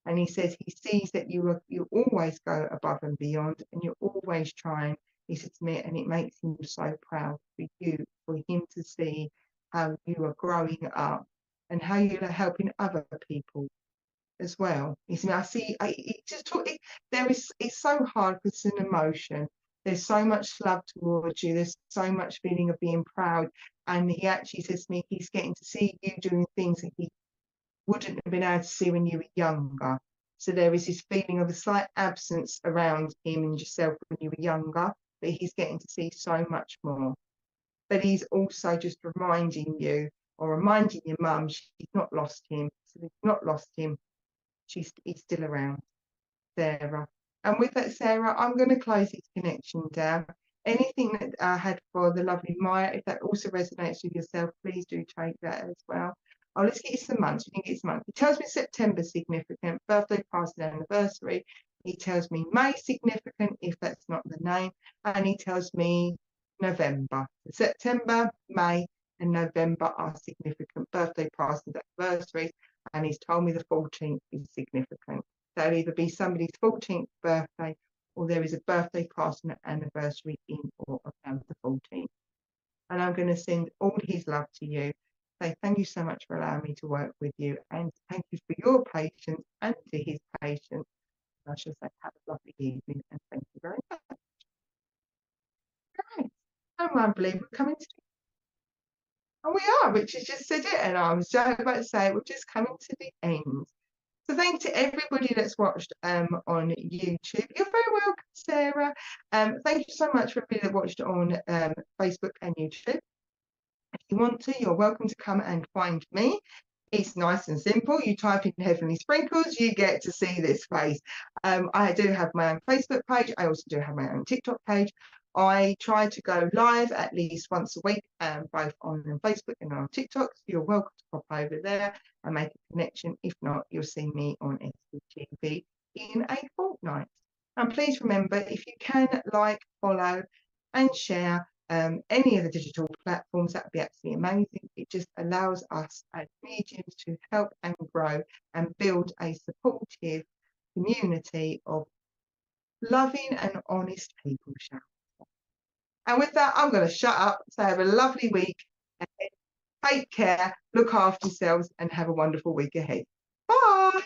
Speaker 1: And he says he sees that you always go above and beyond, and you're always trying, he said to me, and it makes him so proud for him to see how you are growing up and how you're helping other people as well. He said, it's so hard because it's an emotion. There's so much love towards you. There's so much feeling of being proud. And he actually says to me, he's getting to see you doing things that he wouldn't have been able to see when you were younger. So there is this feeling of a slight absence around him and yourself when you were younger, but he's getting to see so much more. But he's also just reminding you, or reminding your mum, she's not lost him. So he's not lost him. He's still around, Sarah. And with that, Sarah, I'm going to close this connection down. Anything that I had for the lovely Maya, if that also resonates with yourself, please do take that as well. Oh, let's get you some months. We can get some months. He tells me September significant, birthday, passing anniversary. He tells me May significant, if that's not the name. And he tells me November. September, May, and November are significant birthday parties, anniversaries, and he's told me the 14th is significant. So it'll either be somebody's 14th birthday or there is a birthday party and anniversary in or around the 14th. And I'm going to send all his love to you. Say thank you so much for allowing me to work with you, and thank you for your patience and to his patience. I shall say have a lovely evening and thank you very much. Right. I believe we're coming to, and we are. Richard just said it, and I was just about to say we're just coming to the end. So thanks to everybody that's watched on YouTube. You're very welcome, Sarah. Thank you so much for everybody that watched on Facebook and YouTube. If you want to, you're welcome to come and find me. It's nice and simple. You type in Heavenly Sprinkles, you get to see this face. I do have my own Facebook page. I also do have my own TikTok page. I try to go live at least once a week, both on Facebook and on TikTok. So you're welcome to pop over there and make a connection. If not, you'll see me on sptv in a fortnight. And please remember, if you can like, follow and share any of the digital platforms, that would be absolutely amazing. It just allows us as mediums to help and grow and build a supportive community of loving and honest people, shall we say. And with that, I'm going to shut up. So have a lovely week ahead. Take care, look after yourselves, and have a wonderful week ahead. Bye.